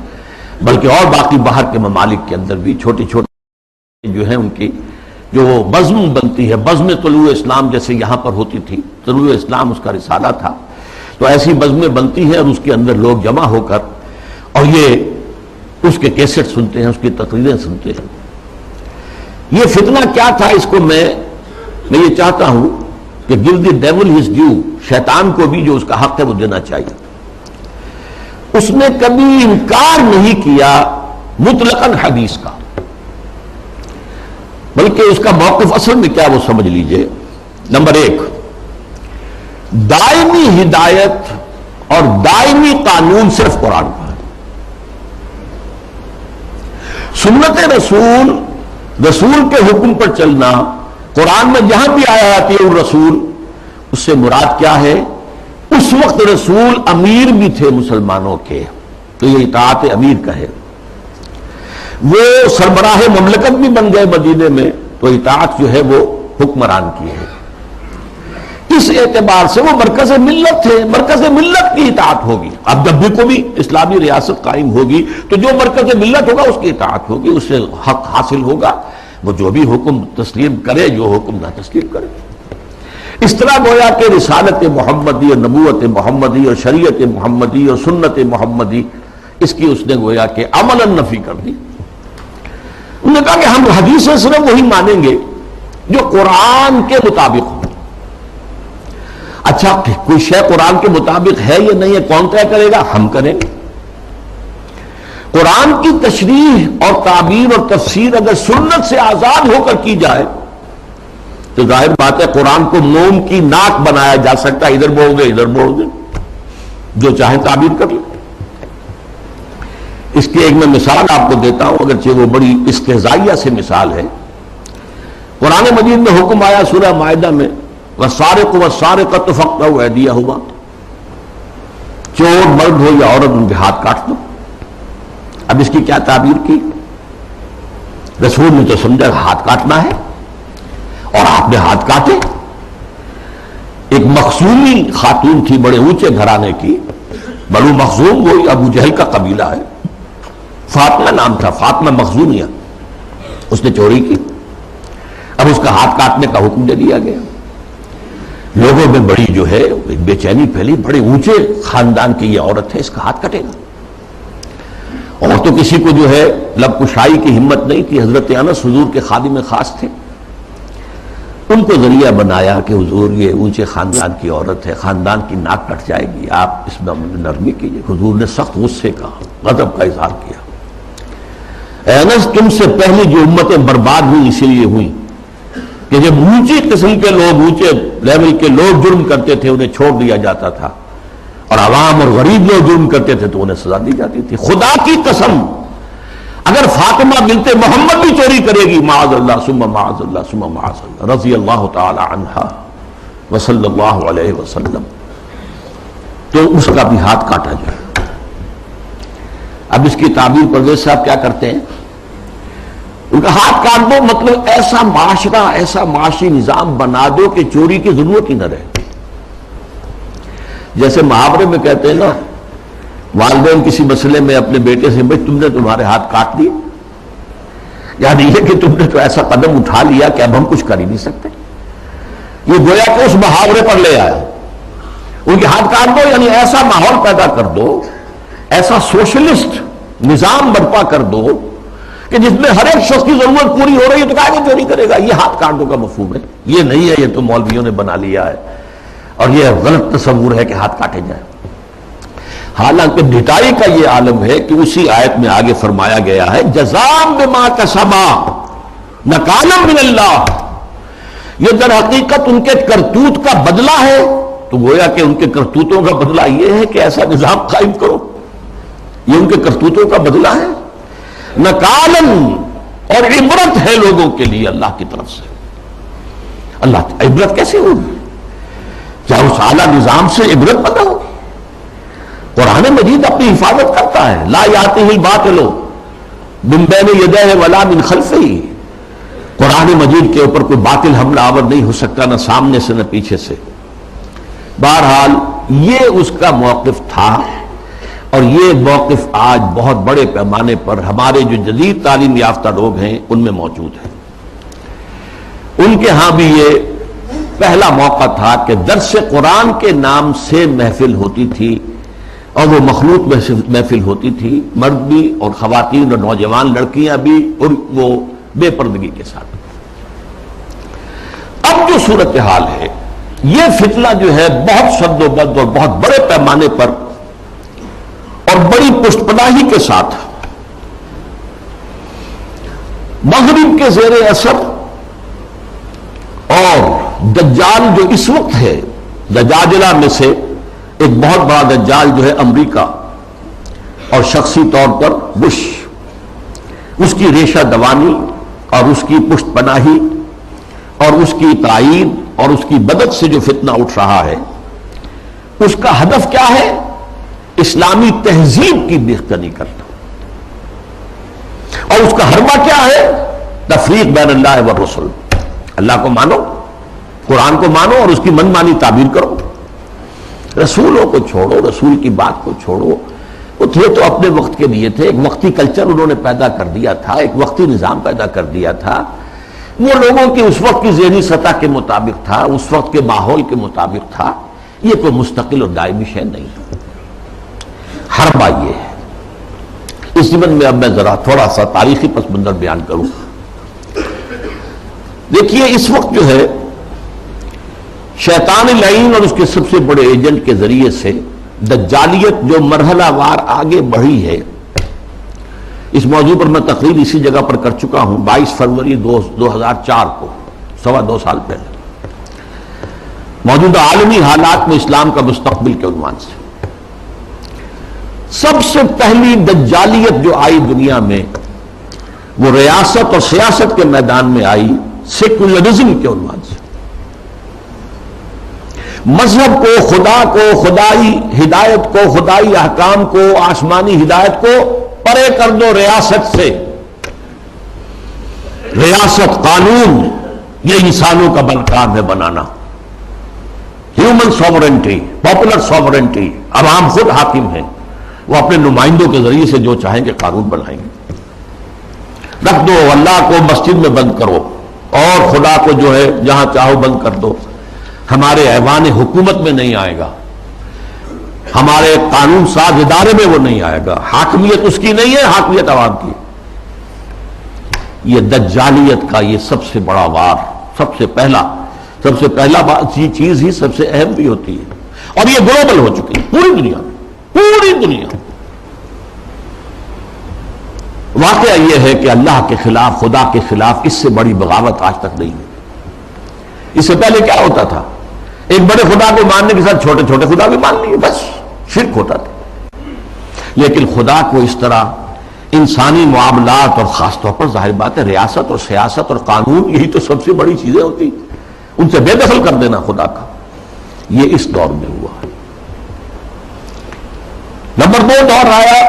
بلکہ اور باقی باہر کے ممالک کے اندر بھی چھوٹی چھوٹی جو ہے ان کی جو بزم بنتی ہے، بزم طلوع اسلام جیسے یہاں پر ہوتی تھی، طلوع اسلام اس کا رسالہ تھا، تو ایسی بزمیں بنتی ہیں اور اس کے اندر لوگ جمع ہو کر اور یہ اس کے کیسٹ سنتے ہیں، اس کی تقریریں سنتے ہیں۔ یہ فتنہ کیا تھا، اس کو میں یہ چاہتا ہوں کہ give the devil his due، شیطان کو بھی جو اس کا حق ہے وہ دینا چاہیے۔ اس نے کبھی انکار نہیں کیا مطلقاً حدیث کا، بلکہ اس کا موقف اصل میں کیا وہ سمجھ لیجئے۔ نمبر 1، دائمی ہدایت اور دائمی قانون صرف قرآن کا ہے۔ سنت رسول کے حکم پر چلنا، قرآن میں جہاں بھی آیا آتی ہے الرسول، اس سے مراد کیا ہے؟ اس وقت رسول امیر بھی تھے مسلمانوں کے، تو یہ اطاعت امیر کا ہے۔ وہ سربراہ مملکت بھی بن گئے مدینے میں، تو اطاعت جو ہے وہ حکمران کی ہے۔ اس اعتبار سے وہ مرکز ملت تھے، مرکز ملت کی اطاعت ہوگی۔ اب جب بھی کوئی اسلامی ریاست قائم ہوگی تو جو مرکز ملت ہوگا اس کی اطاعت ہوگی، اس سے حق حاصل ہوگا، وہ جو بھی حکم تسلیم کرے، جو حکم نہ تسلیم کرے۔ اس طرح گویا کہ رسالت محمدی اور نبوت محمدی اور شریعت محمدی اور سنت محمدی، اس کی اس نے گویا کہ عملاً نفی کر دی۔ انہوں نے کہا کہ ہم حدیث صرف وہی مانیں گے جو قرآن کے مطابق ہو۔ اچھا، کوئی شے قرآن کے مطابق ہے یا نہیں ہے کون طے کرے گا؟ ہم کریں گے۔ قرآن کی تشریح اور تعبیر اور تفسیر اگر سنت سے آزاد ہو کر کی جائے تو ظاہر بات ہے قرآن کو موم کی ناک بنایا جا سکتا ہے، ادھر بول دے ادھر بول دے، جو چاہیں تعبیر کر لیں۔ اس کی ایک میں مثال آپ کو دیتا ہوں، اگرچہ وہ بڑی استہزائیہ سے مثال ہے۔ قرآن مجید میں حکم آیا سورہ مائدہ میں، وَالسَّارِقُ وَالسَّارِقَةُ فَاقْطَعُوا أَيْدِيَهُمَا، چور مرد ہو یا عورت ان کے ہاتھ کاٹ دو۔ اب اس کی کیا تعبیر کی؟ رسول نے تو سمجھا ہاتھ کاٹنا ہے اور آپ نے ہاتھ کاٹے۔ ایک مخزومی خاتون تھی بڑے اونچے گھرانے کی، بنو مخزوم، وہی ابو جہل کا قبیلہ ہے، فاطمہ نام تھا، فاطمہ مخزومیہ، اس نے چوری کی۔ اب اس کا ہاتھ کاٹنے کا حکم دے دیا گیا۔ لوگوں میں بڑی جو ہے بے چینی پھیلی، بڑے اونچے خاندان کی یہ عورت ہے، اس کا ہاتھ کٹے گا۔ اور تو کسی کو جو ہے لب کشائی کی ہمت نہیں تھی۔ حضرت انس حضور کے خادم خاص تھے، ان کو ذریعہ بنایا کہ حضور یہ اونچے خاندان کی عورت ہے، خاندان کی ناک کٹ جائے گی، آپ اس میں نرمی کیجیے۔ حضور نے سخت غصے کا، غضب کا اظہار کیا۔ اے انس، تم سے پہلے جو امتیں برباد ہوئی اسی لیے ہوئی کہ جب اونچی قسم کے لوگ، اونچے لیول کے لوگ جرم کرتے تھے انہیں چھوڑ دیا جاتا تھا، اور عوام اور غریب لوگ جرم کرتے تھے تو انہیں سزا دی جاتی تھی۔ خدا کی قسم اگر فاطمہ بنت محمد بھی چوری کرے گی، معاذ اللہ ثم معاذ اللہ ثم معاذ اللہ، رضی اللہ تعالی عنہا وصلی اللہ علیہ وسلم، تو اس کا بھی ہاتھ کاٹا جائے۔ اب اس کی تعبیر پرویز صاحب کیا کرتے ہیں؟ ان کا ہاتھ کاٹ دو، مطلب ایسا معاشرہ، ایسا معاشی نظام بنا دو کہ چوری کی ضرورت ہی نہ رہے۔ جیسے محاورے میں کہتے ہیں نا، والدین کسی مسئلے میں اپنے بیٹے سے، بھائی تم نے تمہارے ہاتھ کاٹ دیے، یعنی یہ کہ تم نے تو ایسا قدم اٹھا لیا کہ اب ہم کچھ کر ہی نہیں سکتے۔ یہ گویا کہ اس محاورے پر لے آیا، ان کے ہاتھ کاٹ دو، یعنی ایسا ماحول پیدا کر دو، ایسا سوشلسٹ نظام برپا کر دو کہ جس میں ہر ایک شخص کی ضرورت پوری ہو رہی ہے تو کہا کہ چوری کرے گا۔ یہ ہاتھ کاٹ دو کا مفہوم ہے، یہ نہیں ہے، یہ تو مولویوں نے بنا لیا ہے، اور یہ غلط تصور ہے کہ ہاتھ کاٹے جائیں۔ حالانکہ ڈٹائی کا یہ عالم ہے کہ اسی آیت میں آگے فرمایا گیا ہے، جزاء بما کسبا نکالا من اللہ، یہ در حقیقت ان کے کرتوت کا بدلہ ہے۔ تو گویا کہ ان کے کرتوتوں کا بدلہ یہ ہے کہ ایسا نظام قائم کرو، یہ ان کے کرتوتوں کا بدلہ ہے۔ نکالن، اور عبرت ہے لوگوں کے لیے اللہ کی طرف سے۔ اللہ عبرت کیسے ہوگی؟ کیا اس اعلیٰ نظام سے عبرت پیدا ہوگی؟ قرآن مجید اپنی حفاظت کرتا ہے، لا یاتہ الباطل من بین یدیہ ولا من خلفہ، قرآن مجید کے اوپر کوئی باطل حملہ آور نہیں ہو سکتا، نہ سامنے سے نہ پیچھے سے۔ بہرحال یہ اس کا موقف تھا، اور یہ موقف آج بہت بڑے پیمانے پر ہمارے جو جدید تعلیم یافتہ لوگ ہیں ان میں موجود ہے۔ ان کے ہاں بھی یہ پہلا موقع تھا کہ درس قرآن کے نام سے محفل ہوتی تھی، اور وہ مخلوط محفل ہوتی تھی، مرد بھی اور خواتین اور نوجوان لڑکیاں بھی، اور وہ بے پردگی کے ساتھ۔ اب جو صورتحال ہے، یہ فتنہ جو ہے بہت شد و بد اور بہت بڑے پیمانے پر اور بڑی پشت پناہی کے ساتھ مغرب کے زیر اثر، اور دجال جو اس وقت ہے، دجاجلہ میں سے ایک بہت بڑا دجال جو ہے امریکہ، اور شخصی طور پر بش، اس کی ریشہ دوانی اور اس کی پشت پناہی اور اس کی تائید اور اس کی مدد سے جو فتنہ اٹھ رہا ہے، اس کا ہدف کیا ہے؟ اسلامی تہذیب کی بیخبری کرنا، اور اس کا حربہ کیا ہے؟ تفریق بین اللہ والرسل۔ اللہ کو مانو، قرآن کو مانو اور اس کی من مانی تعبیر کرو، رسولوں کو چھوڑو، رسول کی بات کو چھوڑو۔ وہ تھے تو اپنے وقت کے لیے تھے، ایک وقتی کلچر انہوں نے پیدا کر دیا تھا، ایک وقتی نظام پیدا کر دیا تھا، وہ لوگوں کی اس وقت کی ذہنی سطح کے مطابق تھا، اس وقت کے ماحول کے مطابق تھا، یہ کوئی مستقل اور دائمی شے نہیں ہے۔ حربہ یہ ہے۔ اس ضمن میں اب میں ذرا تھوڑا سا تاریخی پس منظر بیان کروں۔ دیکھیے اس وقت جو ہے شیطان لعین اور اس کے سب سے بڑے ایجنٹ کے ذریعے سے دجالیت جو مرحلہ وار آگے بڑھی ہے، اس موضوع پر میں تقریر اسی جگہ پر کر چکا ہوں 22 فروری 2004 کو، 2.25 سال پہلے، موجودہ عالمی حالات میں اسلام کا مستقبل کے عنوان سے۔ سب سے پہلی دجالیت جو آئی دنیا میں، وہ ریاست اور سیاست کے میدان میں آئی، سیکولرزم کے عنوان سے۔ مذہب کو، خدا کو، خدائی ہدایت کو، خدائی احکام کو، آسمانی ہدایت کو پرے کر دو ریاست سے۔ ریاست، قانون، یہ انسانوں کا بل کام ہے بنانا۔ ہیومن سوورنٹی، پاپولر سوورنٹی، عوام خود حاکم ہیں، وہ اپنے نمائندوں کے ذریعے سے جو چاہیں گے قانون بنائیں گے۔ رکھ دو، اللہ کو مسجد میں بند کرو اور خدا کو جو ہے جہاں چاہو بند کر دو، ہمارے ایوان حکومت میں نہیں آئے گا، ہمارے قانون ساز ادارے میں وہ نہیں آئے گا، حاکمیت اس کی نہیں ہے، حاکمیت عوام کی۔ یہ دجالیت کا یہ سب سے بڑا وار، سب سے پہلا چیز ہی سب سے اہم بھی ہوتی ہے، اور یہ گلوبل ہو چکی ہے پوری دنیا میں، پوری دنیا۔ واقعہ یہ ہے کہ اللہ کے خلاف، خدا کے خلاف اس سے بڑی بغاوت آج تک نہیں ہے۔ اس سے پہلے کیا ہوتا تھا؟ ایک بڑے خدا کو ماننے کے ساتھ چھوٹے چھوٹے خدا بھی مان لیے، بس شرک ہوتا تھا۔ لیکن خدا کو اس طرح انسانی معاملات، اور خاص طور پر ظاہر بات ہے ریاست اور سیاست اور قانون، یہی تو سب سے بڑی چیزیں ہوتی، ان سے بے دخل کر دینا خدا کا، یہ اس دور میں ہوا ہے۔ نمبر 2 دور آیا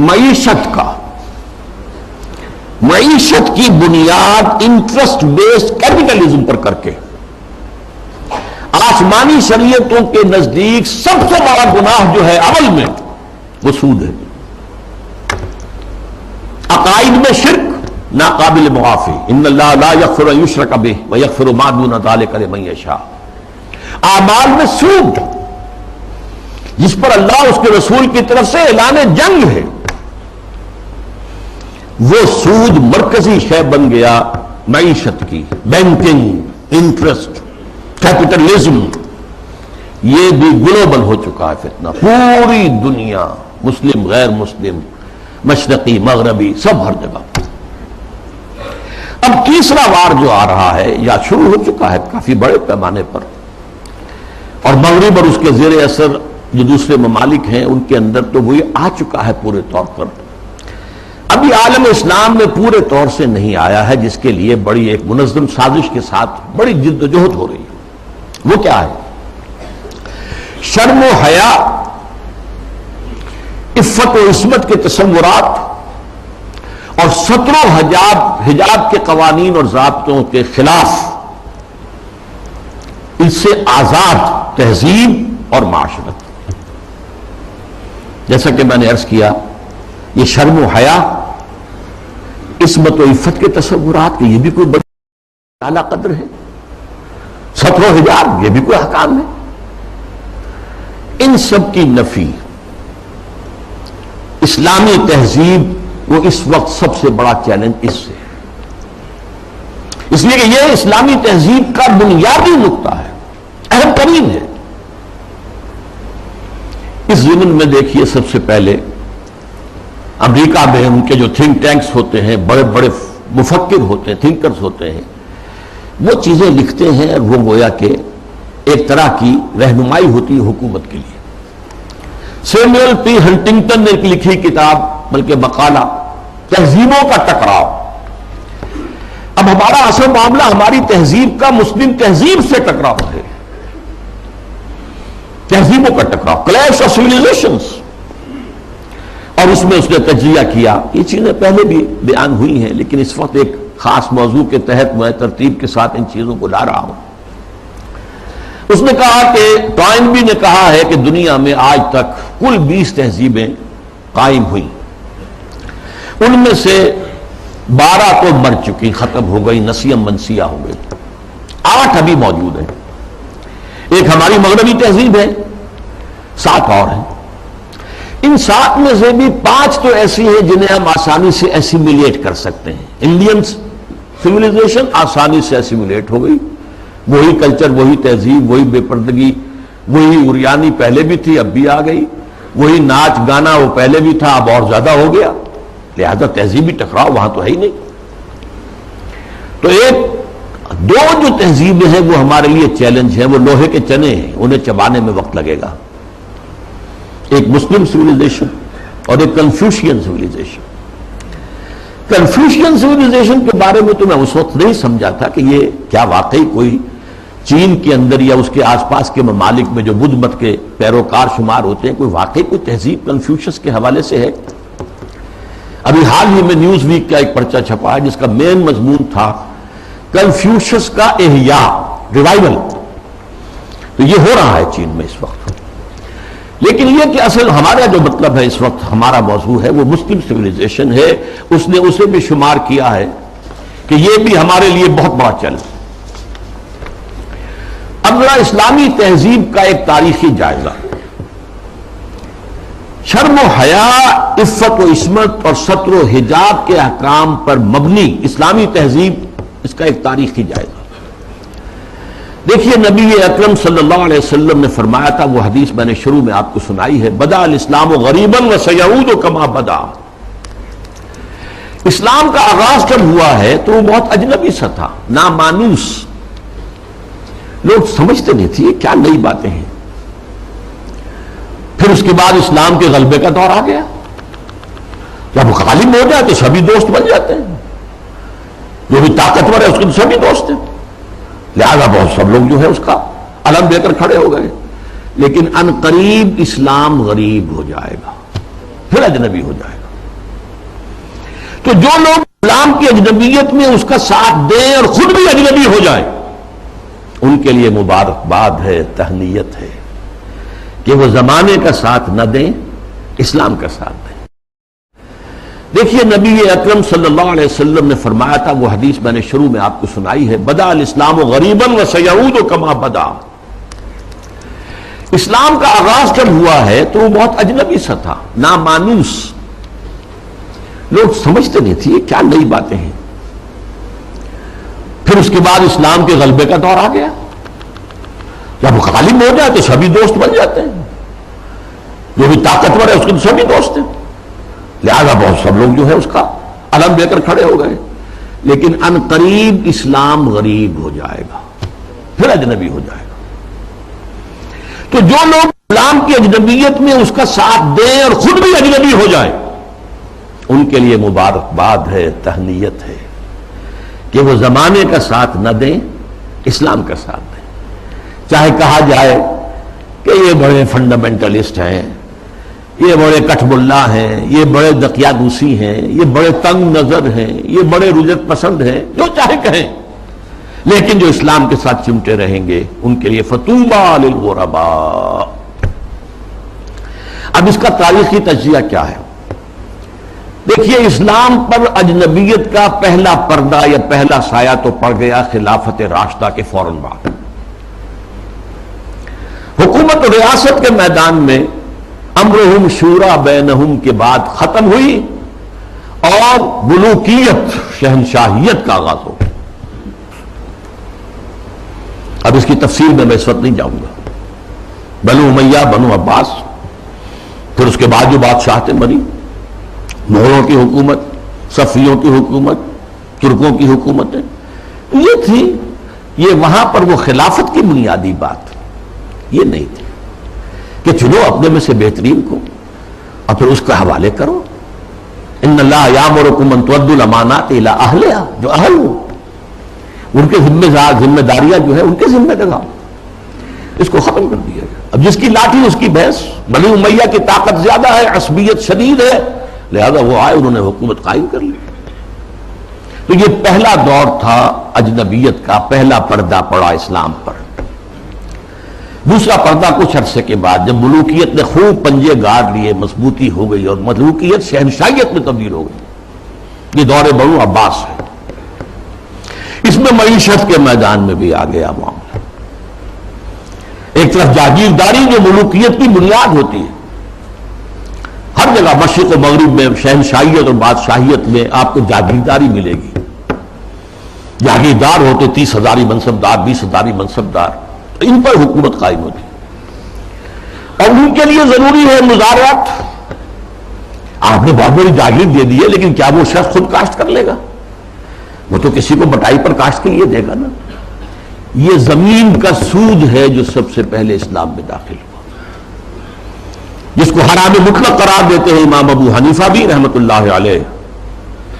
معیشت کا۔ معیشت کی بنیاد انٹرسٹ بیسڈ کیپٹلزم پر کر کے، آسمانی شریعتوں کے نزدیک سب سے بڑا گناہ جو ہے عمل میں، وہ سود ہے۔ عقائد میں شرک ناقابل معافی، ان اللہ لا یغفر ان یشرک بہ ویغفر ما دون ذلک لمن یشاء۔ اعمال میں سود، جس پر اللہ اس کے رسول کی طرف سے اعلان جنگ ہے، وہ سود مرکزی شے بن گیا معیشت کی۔ بینکنگ، انٹرسٹ، کیپٹلزم، یہ بھی گلوبل ہو چکا ہے فتنہ، پوری دنیا، مسلم غیر مسلم، مشرقی مغربی، سب ہر جگہ۔ اب تیسرا وار جو آ رہا ہے یا شروع ہو چکا ہے کافی بڑے پیمانے پر، اور مغرب اور اس کے زیر اثر جو دوسرے ممالک ہیں ان کے اندر تو وہ آ چکا ہے پورے طور پر۔ ابھی عالم اسلام میں پورے طور سے نہیں آیا ہے، جس کے لیے بڑی ایک منظم سازش کے ساتھ بڑی جد و جہد ہو رہی ہے۔ وہ کیا ہے؟ شرم و حیا، عفت و عصمت کے تصورات اور ستر و حجاب کے قوانین اور ضابطوں کے خلاف، اس سے آزاد تہذیب اور معاشرت۔ جیسا کہ میں نے عرض کیا، یہ شرم و حیا، عصمت و عفت کے تصورات، کہ یہ بھی کوئی بڑی اعلیٰ قدر ہے۔ ستر و حجاب یہ بھی کوئی احکام ہے. ان سب کی نفی اسلامی تہذیب وہ اس وقت سب سے بڑا چیلنج اس سے، اس لیے کہ یہ اسلامی تہذیب کا بنیادی نقطہ ہے، اہم ترین ہے. اس ضمن میں دیکھیے سب سے پہلے امریکہ میں ان کے جو تھنک ٹینکس ہوتے ہیں، بڑے بڑے مفکر ہوتے ہیں، تھنکرز ہوتے ہیں، وہ چیزیں لکھتے ہیں اور وہ گویا کہ ایک طرح کی رہنمائی ہوتی ہے حکومت کے لیے. سیموئل پی ہنٹنگٹن نے ایک لکھی کتاب، بلکہ مقالہ، تہذیبوں کا ٹکراؤ. اب ہمارا اصل معاملہ ہماری تہذیب کا مسلم تہذیب سے ٹکراؤ ہے، تہذیبوں کا ٹکراؤ، کلیش آف سیویلائزیشنز. اور اس میں اس نے تجزیہ کیا. یہ چیزیں پہلے بھی بیان ہوئی ہیں لیکن اس وقت ایک خاص موضوع کے تحت میں ترتیب کے ساتھ ان چیزوں کو لا رہا ہوں. اس نے کہا کہ ٹوائنبی نے کہا ہے کہ دنیا میں آج تک کل 20 تہذیبیں قائم ہوئیں، ان میں سے 12 تو مر چکی، ختم ہو گئی، نسیم منسیہ ہو گئی. 8 ابھی موجود ہیں. ایک ہماری مغربی تہذیب ہے، 7 اور ہیں. ان 7 میں سے بھی 5 تو ایسی ہیں جنہیں ہم آسانی سے ایسیمیلیٹ کر سکتے ہیں. انڈین سیویلائزیشن آسانی سے ایسیمیلیٹ ہو گئی، وہی کلچر، وہی تہذیب، وہی بے پردگی، وہی اریانی پہلے بھی تھی اب بھی آ گئی، وہی ناچ گانا وہ پہلے بھی تھا اب اور زیادہ ہو گیا، لہذا تہذیبی ٹکراؤ وہاں تو ہے ہی نہیں. تو دو جو تہذیبیں ہیں وہ ہمارے لیے چیلنج ہیں، وہ لوہے کے چنے ہیں، انہیں چبانے میں وقت لگے گا. ایک مسلم سیویلائزیشن اور ایک کنفیوشین سیویلائزیشن. کنفیوشین سیویلائزیشن کے بارے میں تو میں اس وقت نہیں سمجھا تھا کہ یہ کیا واقعی کوئی چین کے اندر یا اس کے آس پاس کے ممالک میں جو بدھ مت کے پیروکار شمار ہوتے ہیں کوئی واقعی کوئی تہذیب کنفیوشس کے حوالے سے ہے. ابھی حال ہی میں نیوز ویک کا ایک پرچہ چھپا ہے جس کا مین مضمون تھا کنفیوشس کا احیاء، ریوائول. تو یہ ہو رہا ہے چین میں اس وقت. لیکن یہ کہ اصل ہمارا جو مطلب ہے اس وقت ہمارا موضوع ہے وہ مسلم سیویلائزیشن ہے. اس نے اسے بھی شمار کیا ہے کہ یہ بھی ہمارے لیے بہت بڑا چیلنج. اب ذرا اسلامی تہذیب کا ایک تاریخی جائزہ. شرم و حیا، عفت و عصمت اور ستر و حجاب کے احکام پر مبنی اسلامی تہذیب، اس کا ایک تاریخی جائزہ. دیکھیے نبی اکرم صلی اللہ علیہ وسلم نے فرمایا تھا، وہ حدیث میں نے شروع میں آپ کو سنائی ہے، بدأ الاسلام غریبا وسیعود کما بدا. اسلام کا آغاز جب ہوا ہے تو وہ بہت اجنبی سا تھا، نامانوس. لوگ سمجھتے نہیں تھے یہ کیا نئی باتیں ہیں. پھر اس کے بعد اسلام کے غلبے کا دور آ گیا. جب وہ غالب ہو جائے تو سبھی دوست بن جاتے ہیں، جو بھی طاقتور ہے اس کے تو سبھی دوست ہیں، لہذا بہت سب لوگ جو ہے اس کا علم لے کر کھڑے ہو گئے. لیکن ان قریب اسلام غریب ہو جائے گا، پھر اجنبی ہو جائے گا. تو جو لوگ اسلام کی اجنبیت میں اس کا ساتھ دیں اور خود بھی اجنبی ہو جائیں، ان کے لیے مبارکباد ہے، تہنیت ہے کہ وہ زمانے کا ساتھ نہ دیں، اسلام کا ساتھ دیں. دیکھیے نبی اکرم صلی اللہ علیہ وسلم نے فرمایا تھا، وہ حدیث میں نے شروع میں آپ کو سنائی ہے، بدأ الاسلام غریبا وسیعود کما بدا. اسلام کا آغاز جب ہوا ہے تو وہ بہت اجنبی سا تھا، نامانوس. لوگ سمجھتے نہیں تھے یہ کیا نئی باتیں ہیں. پھر اس کے بعد اسلام کے غلبے کا دور آ گیا. جب وہ غالب ہو جائے تو سبھی دوست بن جاتے ہیں، جو بھی طاقتور ہے اس کے تو سبھی دوست ہیں، لہذا بہت سب لوگ جو ہے اس کا علم لے کر کھڑے ہو گئے. لیکن ان قریب اسلام غریب ہو جائے گا، پھر اجنبی ہو جائے گا. تو جو لوگ اسلام کی اجنبیت میں اس کا ساتھ دیں اور خود بھی اجنبی ہو جائیں، ان کے لیے مبارکباد ہے، تہنیت ہے کہ وہ زمانے کا ساتھ نہ دیں، اسلام کا ساتھ دیں. چاہے کہا جائے کہ یہ بڑے فنڈامنٹلسٹ ہیں، یہ بڑے کٹھ ملا ہیں، یہ بڑے دقیانوسی ہیں، یہ بڑے تنگ نظر ہیں، یہ بڑے رجت پسند ہیں، جو چاہے کہیں، لیکن جو اسلام کے ساتھ چمٹے رہیں گے ان کے لیے فطوبی للغرباء. اب اس کا تاریخی تجزیہ کیا ہے؟ دیکھیے اسلام پر اجنبیت کا پہلا پردہ یا پہلا سایہ تو پڑ گیا خلافت راشدہ کے فوراً بعد. حکومت و ریاست کے میدان میں امرہم شورا بینہم کے بعد ختم ہوئی اور ملوکیت شہنشاہیت کا آغاز ہو گیا. اب اس کی تفصیل میں اس وقت نہیں جاؤں گا. بنو امیہ، بنو عباس، پھر اس کے بعد جو بادشاہتیں بنی، مغلوں کی حکومت، صفویوں کی حکومت، ترکوں کی حکومتیں، یہ تھی. یہ وہاں پر وہ خلافت کی بنیادی بات یہ نہیں تھی کہ چلو اپنے میں سے بہترین کو اور پھر اس کا حوالے کرو. ان اللہ یامرکم ان تؤدوا الامانات الی اہلھا، جو اہل ہو ان کے ذمہ داریاں جو ہے ان کے ذمہ لگاؤ. اس کو ختم کر دیا گیا. اب جس کی لاٹھی اس کی بھینس. بنی امیہ کی طاقت زیادہ ہے، عصبیت شدید ہے، لہذا وہ آئے، انہوں نے حکومت قائم کر لی. تو یہ پہلا دور تھا اجنبیت کا، پہلا پردہ پڑا اسلام پر. دوسرا پردہ کچھ عرصے کے بعد جب ملوکیت نے خوب پنجے گاڑ لیے، مضبوطی ہو گئی اور ملوکیت شہنشاہیت میں تبدیل ہو گئی. یہ دور بنو عباس ہے. اس میں معیشت کے میدان میں بھی آ گیا معاملہ. ایک طرف جاگیرداری جو ملوکیت کی بنیاد ہوتی ہے، ہر جگہ مشرق و مغرب میں شہنشاہیت اور بادشاہیت میں آپ کو جاگیرداری ملے گی. جاگیردار ہوتے 30,000 منصبدار، 20,000 منصبدار، ان پر حکومت قائم ہوتی اور ان کے لیے ضروری ہے مزارعت. آپ نے بہت بڑی جاگیر دے دی ہے، لیکن کیا وہ شخص خود کاشت کر لے گا؟ وہ تو کسی کو بٹائی پر کاشت کے لیے دے گا نا. یہ زمین کا سود ہے جو سب سے پہلے اسلام میں داخل ہوا، جس کو حرام مطلق قرار دیتے ہیں امام ابو حنیفہ بھی رحمت اللہ علیہ،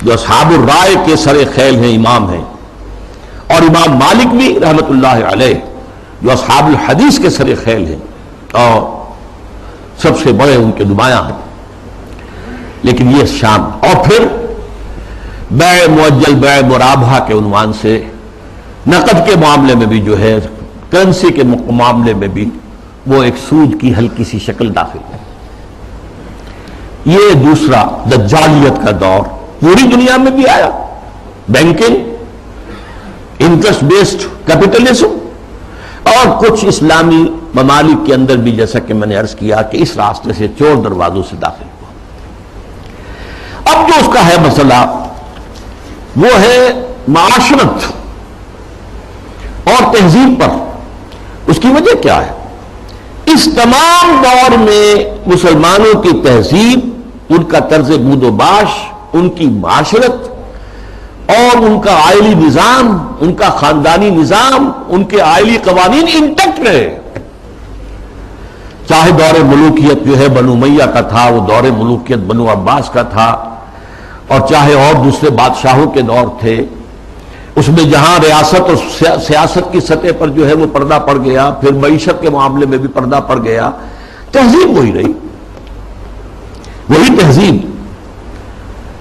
جو اصحاب الرائے کے سر خیل ہیں، امام ہیں، اور امام مالک بھی رحمت اللہ علیہ جو اصحاب الحدیث کے سر خیل ہیں اور سب سے بڑے ان کے نمایاں ہیں. لیکن یہ شام اور پھر بیع معجل، بیع مرابحہ کے عنوان سے نقد کے معاملے میں بھی جو ہے، کرنسی کے معاملے میں بھی وہ ایک سود کی ہلکی سی شکل داخل ہے. یہ دوسرا دجالیت کا دور پوری دنیا میں بھی آیا. بینکنگ، انٹرسٹ بیسڈ کیپٹلزم، اور کچھ اسلامی ممالک کے اندر بھی، جیسا کہ میں نے عرض کیا کہ اس راستے سے چور دروازوں سے داخل ہوا. اب جو اس کا ہے مسئلہ وہ ہے معاشرت اور تہذیب پر. اس کی وجہ کیا ہے؟ اس تمام دور میں مسلمانوں کی تہذیب، ان کا طرز بود و باش، ان کی معاشرت اور ان کا آئلی نظام، ان کا خاندانی نظام، ان کے آئلی قوانین انٹیکٹ رہے. چاہے دور ملوکیت جو ہے بنو امیہ کا تھا، وہ دور ملوکیت بنو عباس کا تھا، اور چاہے اور دوسرے بادشاہوں کے دور تھے، اس میں جہاں ریاست اور سیاست کی سطح پر جو ہے وہ پردہ پڑ گیا، پھر معیشت کے معاملے میں بھی پردہ پڑ گیا. تہذیب وہی رہی، وہی تہذیب،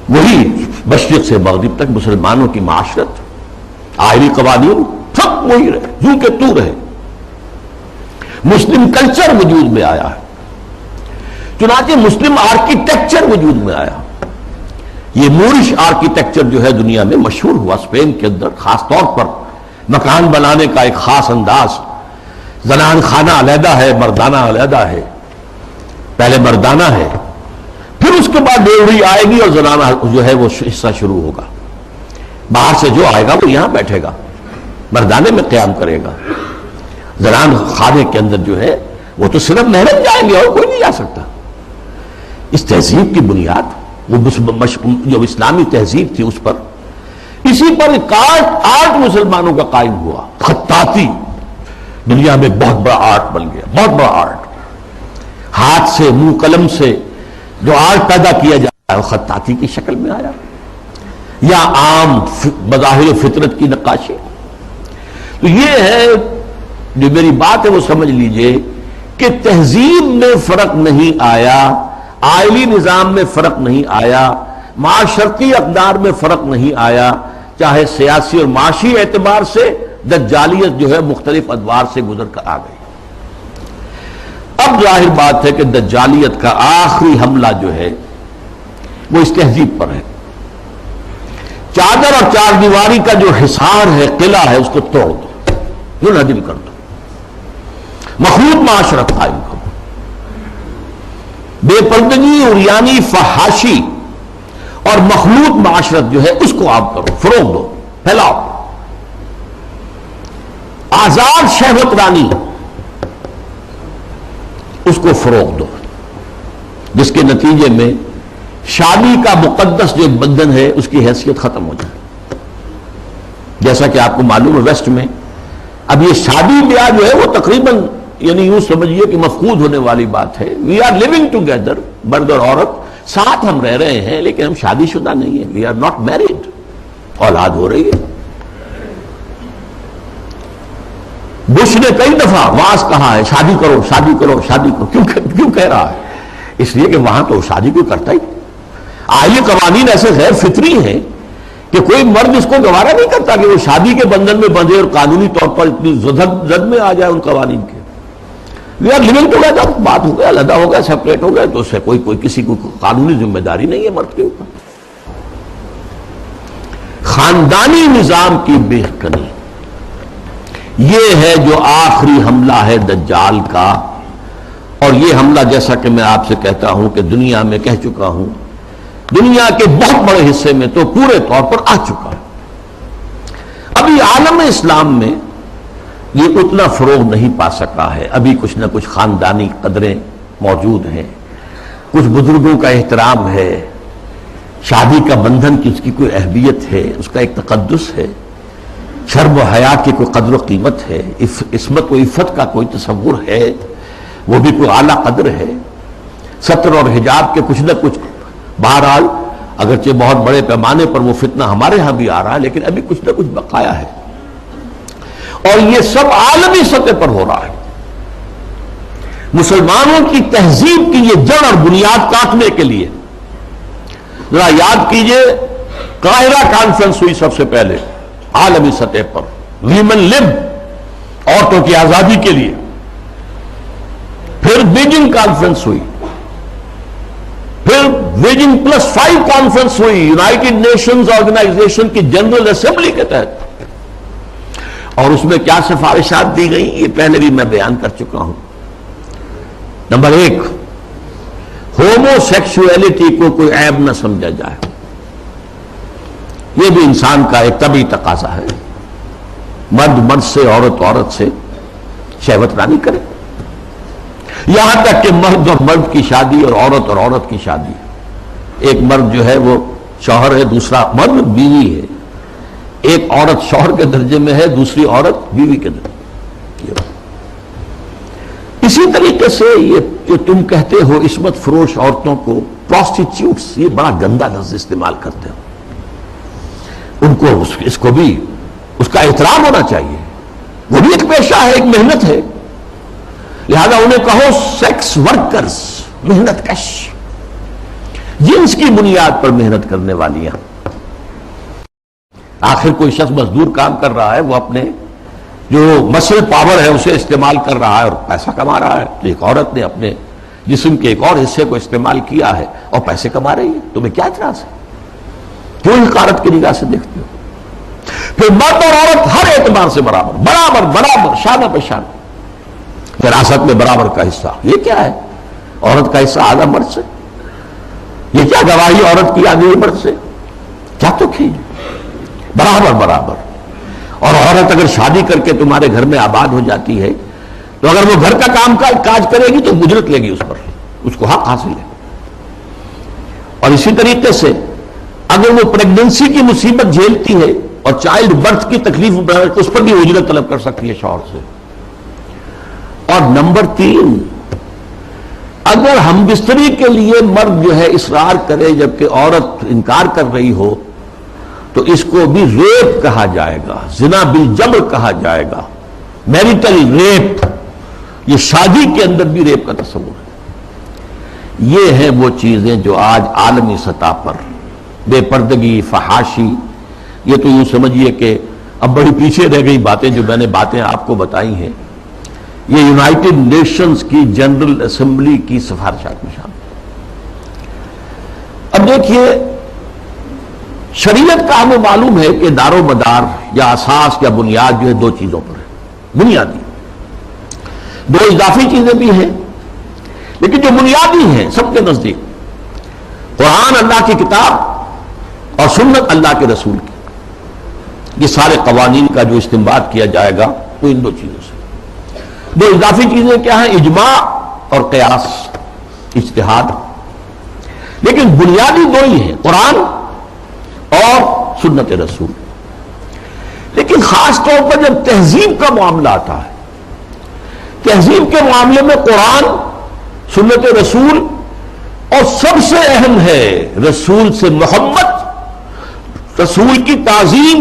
وہی مشرق سے مغرب تک مسلمانوں کی معاشرت، آئلی قوانین سب وہی رہے، یوں کہ تو رہے. مسلم کلچر وجود میں آیا ہے، چنانچہ مسلم آرکیٹیکچر وجود میں آیا. یہ مورش آرکیٹیکچر جو ہے دنیا میں مشہور ہوا، اسپین کے اندر خاص طور پر مکان بنانے کا ایک خاص انداز. زنان خانہ علیحدہ ہے، مردانہ علیحدہ ہے. پہلے مردانہ ہے، پھر اس کے بعد ڈیوڑی آئے گی اور زنانہ جو ہے وہ حصہ شروع ہوگا. باہر سے جو آئے گا وہ یہاں بیٹھے گا، مردانے میں قیام کرے گا. زنان خانے کے اندر جو ہے وہ تو صرف محرم جائیں گے اور کوئی نہیں جا سکتا. اس تہذیب کی بنیاد وہ جو اسلامی تہذیب تھی، اس پر، اسی پر آرٹ مسلمانوں کا قائم ہوا. خطاطی دنیا میں بہت بڑا آرٹ بن گیا، بہت بڑا آرٹ. ہاتھ سے، منہ قلم سے جو آرٹ پیدا کیا جاتا ہے وہ خطاطی کی شکل میں آیا، یا عام بظاہر فطرت کی نقاشی. تو یہ ہے جو میری بات ہے وہ سمجھ لیجئے کہ تہذیب میں فرق نہیں آیا، آئلی نظام میں فرق نہیں آیا، معاشرتی اقدار میں فرق نہیں آیا، چاہے سیاسی اور معاشی اعتبار سے دجالیت جو ہے مختلف ادوار سے گزر کر آ گئی. اب ظاہر بات ہے کہ دجالیت کا آخری حملہ جو ہے وہ اس تہذیب پر ہے. چادر اور چار دیواری کا جو حصار ہے، قلعہ ہے، اس کو توڑ دو، منہدم کر دو. مخلوط معاشرت قائم کرو، بے پردگی، عریانی، فحاشی اور مخلوط معاشرت جو ہے اس کو آپ کرو، فروغ دو، پھیلاؤ۔ آزاد شہوت رانی، اس کو فروغ دو، جس کے نتیجے میں شادی کا مقدس جو ایک بندھن ہے اس کی حیثیت ختم ہو جائے۔ جیسا کہ آپ کو معلوم ہے ویسٹ میں اب یہ شادی بیاہ جو ہے وہ تقریباً یعنی یوں سمجھیے کہ مفقود ہونے والی بات ہے۔ وی آر لیونگ ٹوگیدر، مرد اور عورت ساتھ ہم رہ رہے ہیں لیکن ہم شادی شدہ نہیں ہیں، وی آر ناٹ میریڈ، اولاد ہو رہی ہے۔ بش نے کئی دفعہ واز کہا ہے شادی کرو شادی کرو شادی کرو، کیوں کہہ رہا ہے؟ اس لیے کہ وہاں تو شادی کوئی کرتا ہی، آئیے قوانین ایسے غیر فطری ہیں کہ کوئی مرد اس کو گوارا نہیں کرتا کہ وہ شادی کے بندھن میں بندھے اور قانونی طور پر اتنی زد میں آ جائے ان قوانین کے۔ وی آر لیونگ ٹوگیدر، بات ہو گیا، علیحدہ ہو گیا، سیپریٹ ہو گیا، تو اس سے کوئی کسی کو قانونی ذمہ داری نہیں ہے مرد کے اوپر۔ خاندانی نظام کی بہتری، یہ ہے جو آخری حملہ ہے دجال کا، اور یہ حملہ جیسا کہ میں آپ سے کہتا ہوں کہ دنیا میں کہہ چکا ہوں، دنیا کے بہت بڑے حصے میں تو پورے طور پر آ چکا ہے۔ ابھی عالم اسلام میں یہ اتنا فروغ نہیں پا سکا ہے، ابھی کچھ نہ کچھ خاندانی قدریں موجود ہیں، کچھ بزرگوں کا احترام ہے، شادی کا بندھن کی اس کی کوئی اہمیت ہے، اس کا ایک تقدس ہے، شرم و حیا کی کوئی قدر و قیمت ہے، عصمت و عفت کا کوئی تصور ہے، وہ بھی کوئی اعلیٰ قدر ہے، ستر اور حجاب کے کچھ نہ کچھ، بہرحال اگرچہ بہت بڑے پیمانے پر وہ فتنہ ہمارے ہاں بھی آ رہا ہے لیکن ابھی کچھ نہ کچھ بقایا ہے، اور یہ سب عالمی سطح پر ہو رہا ہے۔ مسلمانوں کی تہذیب کی یہ جڑ اور بنیاد کاٹنے کے لیے ذرا یاد کیجئے، قاہرہ کانفرنس ہوئی سب سے پہلے عالمی سطح پر، ویمن لب، عورتوں کی آزادی کے لیے، پھر بیجنگ کانفرنس ہوئی، پھر بیجنگ +5 کانفرنس ہوئی یونائٹڈ نیشنز آرگنائزیشن کی جنرل اسمبلی کے تحت، اور اس میں کیا سفارشات دی گئیں یہ پہلے بھی میں بیان کر چکا ہوں۔ نمبر 1، ہومو سیکسولیٹی کو کوئی عیب نہ سمجھا جائے، یہ بھی انسان کا ایک طبعی تقاضا ہے، مرد مرد سے، عورت عورت سے شہوت رانی کرے، یہاں تک کہ مرد اور مرد کی شادی اور عورت کی شادی، ایک مرد جو ہے وہ شوہر ہے، دوسرا مرد بیوی ہے، ایک عورت شوہر کے درجے میں ہے، دوسری عورت بیوی کے درجے۔ اسی طریقے سے یہ جو تم کہتے ہو عصمت فروش عورتوں کو پروسٹیٹیوٹس، یہ بڑا گندا لفظ استعمال کرتے ہو، ان کو اس کو بھی اس کا احترام ہونا چاہیے، وہ بھی ایک پیشہ ہے، ایک محنت ہے، لہذا انہیں کہو سیکس ورکرز، محنت کش، جنس کی بنیاد پر محنت کرنے والیاں۔ آخر کوئی شخص مزدور کام کر رہا ہے، وہ اپنے جو مسل پاور ہے اسے استعمال کر رہا ہے اور پیسہ کما رہا ہے، تو ایک عورت نے اپنے جسم کے ایک اور حصے کو استعمال کیا ہے اور پیسے کما رہی ہے، تمہیں کیا اعتراض ہے؟ کیوں حقارت کی نگاہ سے دیکھتے ہو؟ پھر مرد اور عورت ہر اعتبار سے برابر شانہ بہ شانہ، وراثت میں برابر کا حصہ، یہ کیا ہے؟ عورت کا حصہ آدھا مرد سے، یہ کیا گواہی عورت کی آدھی مرد سے؟ کیا تو کی برابر، اور عورت اگر شادی کر کے تمہارے گھر میں آباد ہو جاتی ہے تو اگر وہ گھر کا کام کاج کرے گی تو اجرت لے گی اس پر، اس کو حق حاصل ہے۔ اور اسی طریقے سے اگر وہ پریگننسی کی مصیبت جھیلتی ہے اور چائلڈ برتھ کی تکلیف اس پر بھی اجرت طلب کر سکتی ہے شوہر سے۔ اور نمبر 3، اگر ہم بستری کے لیے مرد جو ہے اصرار کرے جبکہ عورت انکار کر رہی ہو تو اس کو بھی ریپ کہا جائے گا، زنا بالجبر کہا جائے گا، میریٹل ریپ، یہ شادی کے اندر بھی ریپ کا تصور ہے۔ یہ ہیں وہ چیزیں جو آج عالمی سطح پر بے پردگی، فحاشی، یہ تو یوں سمجھیے کہ اب بڑی پیچھے رہ گئی باتیں، جو میں نے باتیں آپ کو بتائی ہیں یہ یونائٹڈ نیشنز کی جنرل اسمبلی کی سفارشات میں شامل۔ اب دیکھیے، شریعت کا ہمیں معلوم ہے کہ دار و مدار یا اساس یا بنیاد جو ہے 2 چیزوں پر ہے، بنیادی۔ دو اضافی چیزیں بھی ہیں، لیکن جو بنیادی ہیں سب کے نزدیک، قرآن اللہ کی کتاب اور سنت اللہ کے رسول کی، یہ سارے قوانین کا جو استنباط کیا جائے گا وہ ان دو چیزوں سے۔ دو اضافی چیزیں کیا ہیں؟ اجماع اور قیاس، اجتہاد، لیکن بنیادی دو ہی ہیں، قرآن اور سنت رسول۔ لیکن خاص طور پر جب تہذیب کا معاملہ آتا ہے، تہذیب کے معاملے میں قرآن، سنت رسول، اور سب سے اہم ہے رسول سے محبت، رسول کی تعظیم،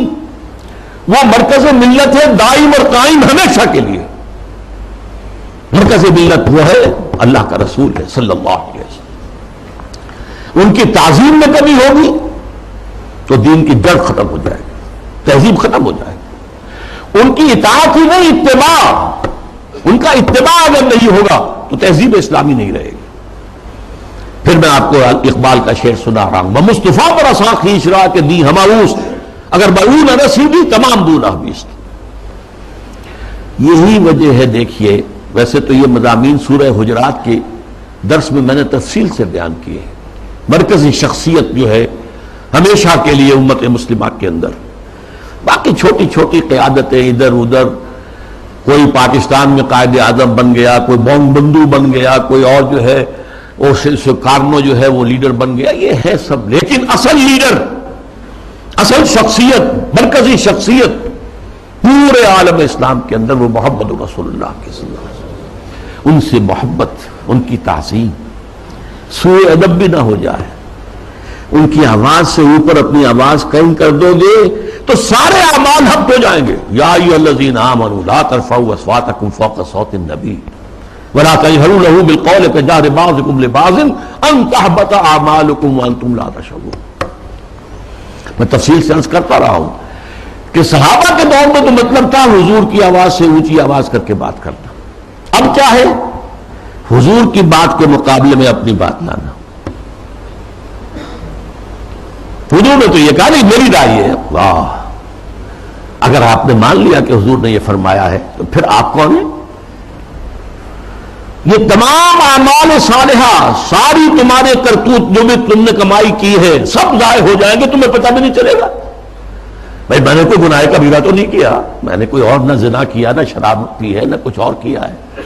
وہ مرکز ملت ہے دائم اور قائم ہمیشہ کے لیے۔ مرکز ملت وہ ہے اللہ کا رسول ہے صلی اللہ علیہ وسلم۔ ان کی تعظیم میں کمی ہوگی تو دین کی جڑ ختم ہو جائے گی، تہذیب ختم ہو جائے گی۔ ان کی اطاعت ہی نہیں، اتباع، ان کا اتباع اگر نہیں ہوگا تو تہذیب اسلامی نہیں رہے گی۔ پھر میں آپ کو اقبال کا شعر سنا رہا ہوں، وہ مصطفیٰ پر اساں کھینچ رہا کہ دی ہماؤس، اگر بہون رسیدی تمام دونہ بیست۔ یہی وجہ ہے، دیکھیے ویسے تو یہ مضامین سورہ حجرات کے درس میں نے تفصیل سے بیان کیے ہیں، مرکزی شخصیت جو ہے ہمیشہ کے لیے امت مسلمہ کے اندر، باقی چھوٹی چھوٹی قیادتیں ادھر ادھر، کوئی پاکستان میں قائد اعظم بن گیا، کوئی بندو بن گیا، کوئی اور جو ہے وہ کارنو جو ہے وہ لیڈر بن گیا، یہ ہے سب، لیکن اصل لیڈر، اصل شخصیت، مرکزی شخصیت پورے عالم اسلام کے اندر وہ محمد رسول اللہ کے صلی اللہ علیہ وسلم۔ ان سے محبت، ان کی تعظیم، سوء ادب بھی نہ ہو جائے، ان کی آواز سے اوپر اپنی آواز کم کر دو گے تو سارے اعمال حق ہو جائیں گے۔ یا ایھا الذین آمنوا لا ترفعوا اصواتکم فوق صوت النبی ولا تجهروا له بالقول كجهر بعضكم لبعض ان تحبط اعمالكم وانتم لا تشعرون۔ میں تفصیل سے عرض کرتا رہا ہوں کہ صحابہ کے دور میں تو مطلب تھا حضور کی آواز سے اونچی آواز کر کے بات کرنا، اب کیا ہے؟ حضور کی بات کے مقابلے میں اپنی بات لانا۔ حضور نے تو یہ کہا نہیں میری رائے ہے، واہ، اگر آپ نے مان لیا کہ حضور نے یہ فرمایا ہے تو پھر آپ کون ہیں؟ یہ تمام اعمال صالحہ، ساری تمہارے کرتوت جو بھی تم نے کمائی کی ہے سب ضائع ہو جائیں گے، تمہیں پتہ بھی نہیں چلے گا۔ بھائی میں نے کوئی گناہ کبیرہ تو نہیں کیا، میں نے کوئی اور نہ زنا کیا، نہ شراب پی ہے، نہ کچھ اور کیا ہے۔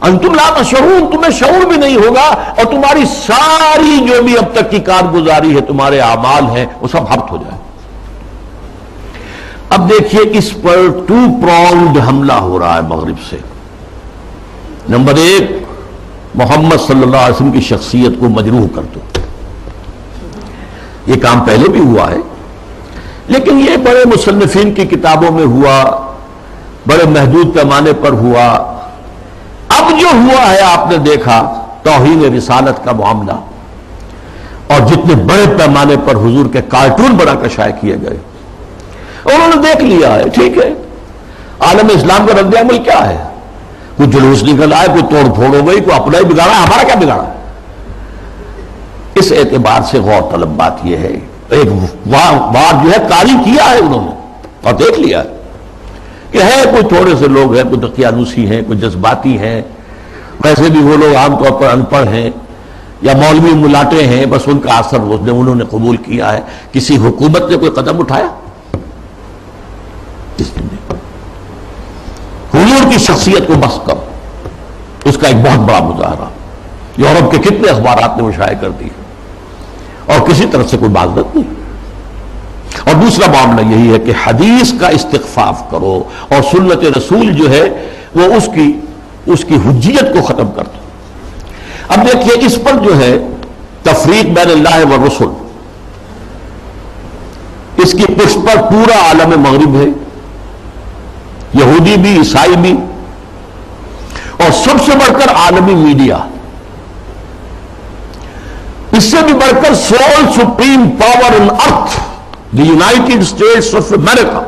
انتم لا تشعرون، تمہیں شعور بھی نہیں ہوگا، اور تمہاری ساری جو بھی اب تک کی کارگزاری ہے، تمہارے اعمال ہیں، وہ سب ہبط ہو جائے۔ اب دیکھیے اس پر ٹو پرونگڈ حملہ ہو رہا ہے مغرب سے۔ نمبر ایک، محمد صلی اللہ علیہ وسلم کی شخصیت کو مجروح کر دو، یہ کام پہلے بھی ہوا ہے، لیکن یہ بڑے مصنفین کی کتابوں میں ہوا، بڑے محدود پیمانے پر ہوا۔ اب جو ہوا ہے آپ نے دیکھا توہین رسالت کا معاملہ، اور جتنے بڑے پیمانے پر حضور کے کارٹون بنا کر شائع کیے گئے، انہوں نے دیکھ لیا ہے، ٹھیک ہے، عالم اسلام کا رد عمل کیا ہے؟ کوئی جلوس نکل آئے، کوئی توڑ پھوڑ ہو گئی، کوئی اپنا ہی بگاڑا، ہمارا کیا بگاڑا؟ اس اعتبار سے غور طلب بات یہ ہے، ایک بار جو ہے کاری کیا ہے انہوں نے اور دیکھ لیا ہے کہ ہے کوئی تھوڑے سے لوگ ہیں، کوئی دقیانوسی ہیں، کوئی جذباتی ہیں، ویسے بھی وہ لوگ عام طور پر ان پڑھ ہیں یا مولوی ملاٹے ہیں، بس ان کا اثر انہوں نے قبول کیا ہے۔ کسی حکومت نے کوئی قدم اٹھایا؟ حضور کی شخصیت کو بس کر اس کا ایک بہت بڑا مظاہرہ یورپ کے کتنے اخبارات نے وہ شائع کر دی، اور کسی طرف سے کوئی معذرت نہیں۔ اور دوسرا معاملہ یہی ہے کہ حدیث کا استخفاف کرو، اور سنت رسول جو ہے وہ اس کی حجیت کو ختم کر دو۔ اب دیکھیے اس پر جو ہے تفریق بین اللہ والرسل، اس کی پشت پر پورا عالم مغرب ہے، یہودی بھی، عیسائی بھی، اور سب سے بڑھ کر عالمی میڈیا، اس سے بھی بڑھ کر civil supreme power in earth the United States of America,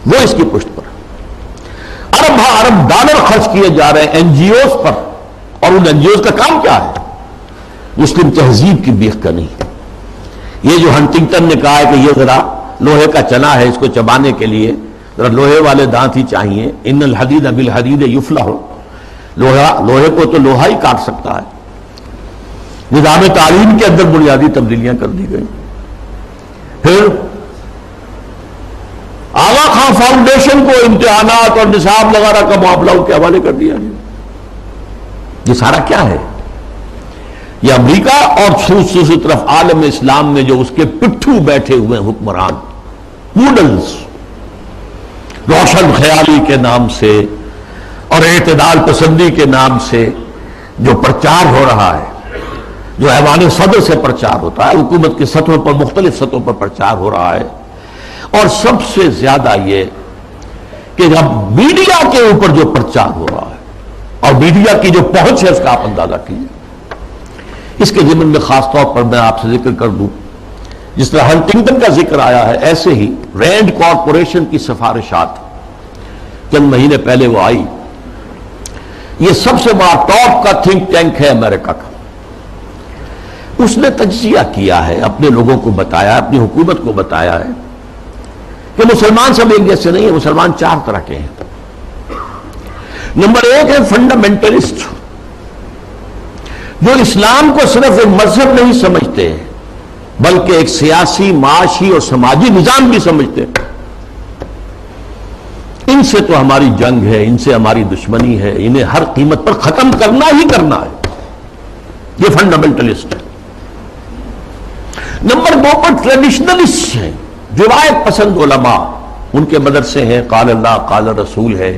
وہ اس کی پشت پر ارب ارب ڈالر خرچ کیے جا رہے ہیں این جی اوز پر، اور ان این جی اوز کا کام کیا ہے؟ مسلم تہذیب کی بیخ کرنی۔ یہ جو ہنٹنگٹن نے کہا ہے کہ یہ ذرا لوہے کا چنا ہے، اس کو چبانے کے لیے ذرا لوہے والے دانت ہی چاہیے، ان الحدید بالحدید یفلح، لوہے کو تو لوہا ہی کاٹ سکتا ہے. نظام تعلیم کے اندر بنیادی تبدیلیاں کر دی گئی. پھر آغا خان فاؤنڈیشن کو امتحانات اور نصاب وغیرہ کا معاملہ ان کے حوالے کر دیا گیا. یہ سارا کیا ہے؟ یہ امریکہ اور دوسری طرف عالم اسلام میں جو اس کے پٹھو بیٹھے ہوئے حکمران ماڈلز، روشن خیالی کے نام سے اور اعتدال پسندی کے نام سے جو پرچار ہو رہا ہے، جو ایوان صدر سے پرچار ہوتا ہے، حکومت کی سطحوں پر مختلف سطحوں پر پرچار ہو رہا ہے، اور سب سے زیادہ یہ کہ جب میڈیا کے اوپر جو پرچار ہو رہا ہے اور میڈیا کی جو پہنچ ہے اس کا آپ اندازہ کیجیے. اس کے ضمن میں خاص طور پر میں آپ سے ذکر کر دوں، جس طرح ہنٹنگٹن کا ذکر آیا ہے، ایسے ہی رینڈ کارپوریشن کی سفارشات چند مہینے پہلے وہ آئی. یہ سب سے بڑا ٹاپ کا تھنک ٹینک ہے امریکہ کا. اس نے تجزیہ کیا ہے، اپنے لوگوں کو بتایا، اپنی حکومت کو بتایا ہے کہ مسلمان سب ایک جیسے نہیں ہیں، مسلمان چار طرح کے ہیں. نمبر ایک ہے فنڈامنٹلسٹ، جو اسلام کو صرف ایک مذہب نہیں سمجھتے بلکہ ایک سیاسی، معاشی اور سماجی نظام بھی سمجھتے ہیں. ان سے تو ہماری جنگ ہے، ان سے ہماری دشمنی ہے، انہیں ہر قیمت پر ختم کرنا ہی کرنا ہے. یہ فنڈامنٹلسٹ ہے. نمبر دو پر ٹریڈیشنلسٹ ہیں، روایت پسند علماء، ان کے مدرسے ہیں، قال اللہ قال رسول ہے،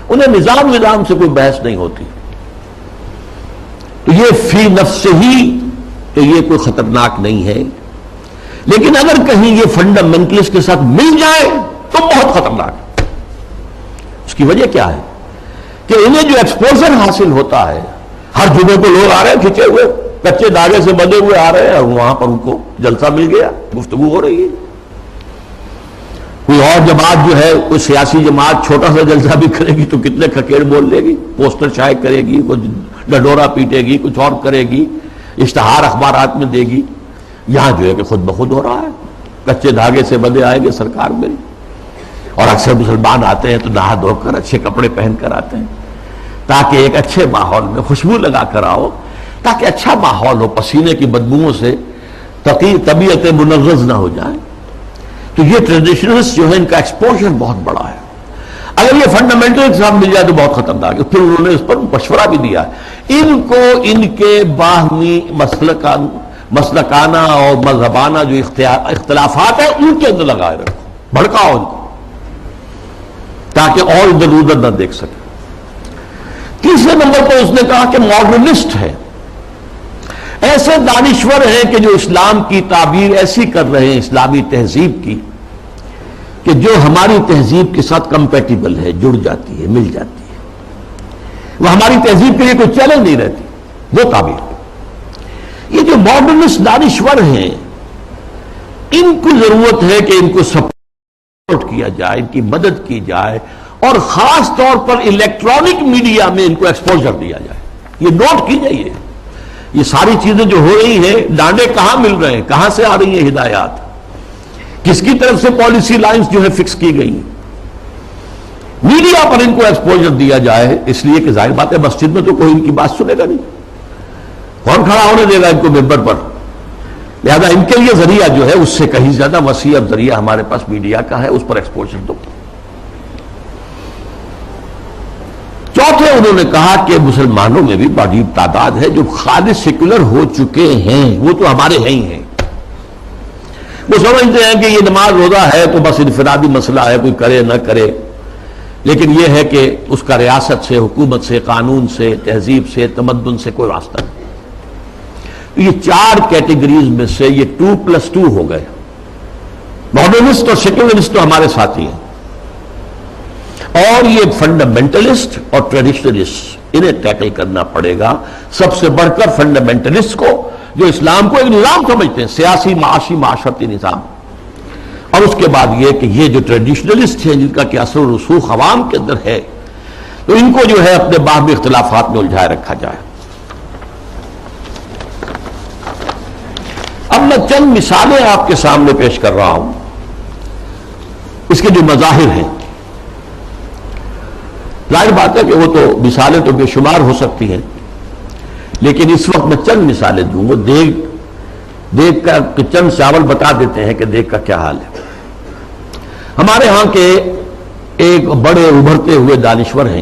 انہیں نظام سے کوئی بحث نہیں ہوتی. تو یہ فی نفس ہی کہ یہ کوئی خطرناک نہیں ہے، لیکن اگر کہیں یہ فنڈامنٹلسٹ کے ساتھ مل جائے تو بہت خطرناک ہے. اس کی وجہ کیا ہے کہ انہیں جو ایکسپوژر حاصل ہوتا ہے، ہر جمعے کو لوگ آ رہے ہیں کھچے ہوئے، کچے دھاگے سے بندھے ہوئے آ رہے ہیں، اور وہاں پر ان کو جلسہ مل گیا، گفتگو ہو رہی ہے. کوئی اور جماعت جو ہے، کوئی سیاسی جماعت چھوٹا سا جلسہ بھی کرے گی تو کتنے کھکیڑ بول لے گی، پوسٹر شائع کرے گی، کچھ ڈڈورا پیٹے گی، کچھ اور کرے گی، اشتہار اخبارات میں دے گی. یہاں جو ہے کہ خود بخود ہو رہا ہے، کچے دھاگے سے بندھے آئیں گے سرکار میری. اور اکثر مسلمان آتے ہیں تو نہا دھو کر اچھے کپڑے پہن کر آتے ہیں تاکہ ایک اچھے ماحول میں خوشبو لگا کر آؤ، تاکہ اچھا ماحول ہو، پسینے کی بدبوؤں سے طبیعتیں منغص نہ ہو جائیں. تو یہ ٹریڈیشنلسٹ جو ہے ان کا ایکسپوژر بہت بڑا ہے. اگر یہ فنڈامنٹل ایگزام مل جائے تو بہت خطرناک ہے. پھر انہوں نے اس پر مشورہ بھی دیا ہے، ان کو ان کے باہمی مسلکانہ اور مذہبانہ جو اختلافات ہیں ان کے اندر لگائے رکھو، بھڑکاؤ ان کو تاکہ اور ادھر ادھر نہ دیکھ سکے. تیسرے نمبر پر اس نے کہا کہ ماڈرنسٹ ہے، ایسے دانشور ہیں کہ جو اسلام کی تعبیر ایسی کر رہے ہیں، اسلامی تہذیب کی، کہ جو ہماری تہذیب کے ساتھ کمپیٹیبل ہے، جڑ جاتی ہے، مل جاتی ہے، وہ ہماری تہذیب کے لیے کوئی چیلنج نہیں رہتی، وہ تعبیر. یہ جو ماڈرنسٹ دانشور ہیں، ان کو ضرورت ہے کہ ان کو سپورٹ کیا جائے، ان کی مدد کی جائے، اور خاص طور پر الیکٹرانک میڈیا میں ان کو ایکسپوژر دیا جائے. یہ نوٹ کیجئے، یہ ساری چیزیں جو ہو رہی ہیں، ڈانڈے کہاں مل رہے ہیں، کہاں سے آ رہی ہیں ہدایات، کس کی طرف سے پالیسی لائنز جو ہے فکس کی گئی. میڈیا پر ان کو ایکسپوژر دیا جائے، اس لیے کہ ظاہر بات ہے مسجد میں تو کوئی ان کی بات سنے گا نہیں، کون کھڑا ہونے دے گا ان کو ممبر پر. لہذا ان کے لیے ذریعہ جو ہے اس سے کہیں زیادہ وسیع اب ذریعہ ہمارے پاس میڈیا کا ہے، اس پر ایکسپوژر دو. چوتھے انہوں نے کہا کہ مسلمانوں میں بھی بڑی تعداد ہے جو خالص سیکولر ہو چکے ہیں، وہ تو ہمارے ہیں ہی ہیں. وہ سمجھتے ہیں کہ یہ نماز روزہ ہے تو بس انفرادی مسئلہ ہے، کوئی کرے نہ کرے، لیکن یہ ہے کہ اس کا ریاست سے، حکومت سے، قانون سے، تہذیب سے، تمدن سے کوئی واسطہ نہیں. یہ چار کیٹیگریز میں سے یہ 2+2 ہو گئے. ماڈرنسٹ اور سیکولرسٹ تو ہمارے ساتھی ہیں، اور یہ فنڈامنٹلسٹ اور ٹریڈیشنلسٹ، انہیں ٹیکل کرنا پڑے گا. سب سے بڑھ کر فنڈامنٹلسٹ کو، جو اسلام کو ایک نظام سمجھتے ہیں، سیاسی، معاشی، معاشرتی نظام، اور اس کے بعد یہ کہ یہ جو ٹریڈیشنلسٹ ہیں جن کا کہ اثر و رسوخ عوام کے اندر ہے، تو ان کو جو ہے اپنے باہمی اختلافات میں الجھائے رکھا جائے. اب میں چند مثالیں آپ کے سامنے پیش کر رہا ہوں اس کے جو مظاہر ہیں. ظاہر بات ہے کہ وہ تو مثالیں تو بے شمار ہو سکتی ہیں، لیکن اس وقت میں چند مثالیں دوں گا۔ دیگ کا چند چاول بتا دیتے ہیں کہ دیگ کا کیا حال ہے۔ ہمارے ہاں کے ایک بڑے ابھرتے ہوئے دانشور ہیں،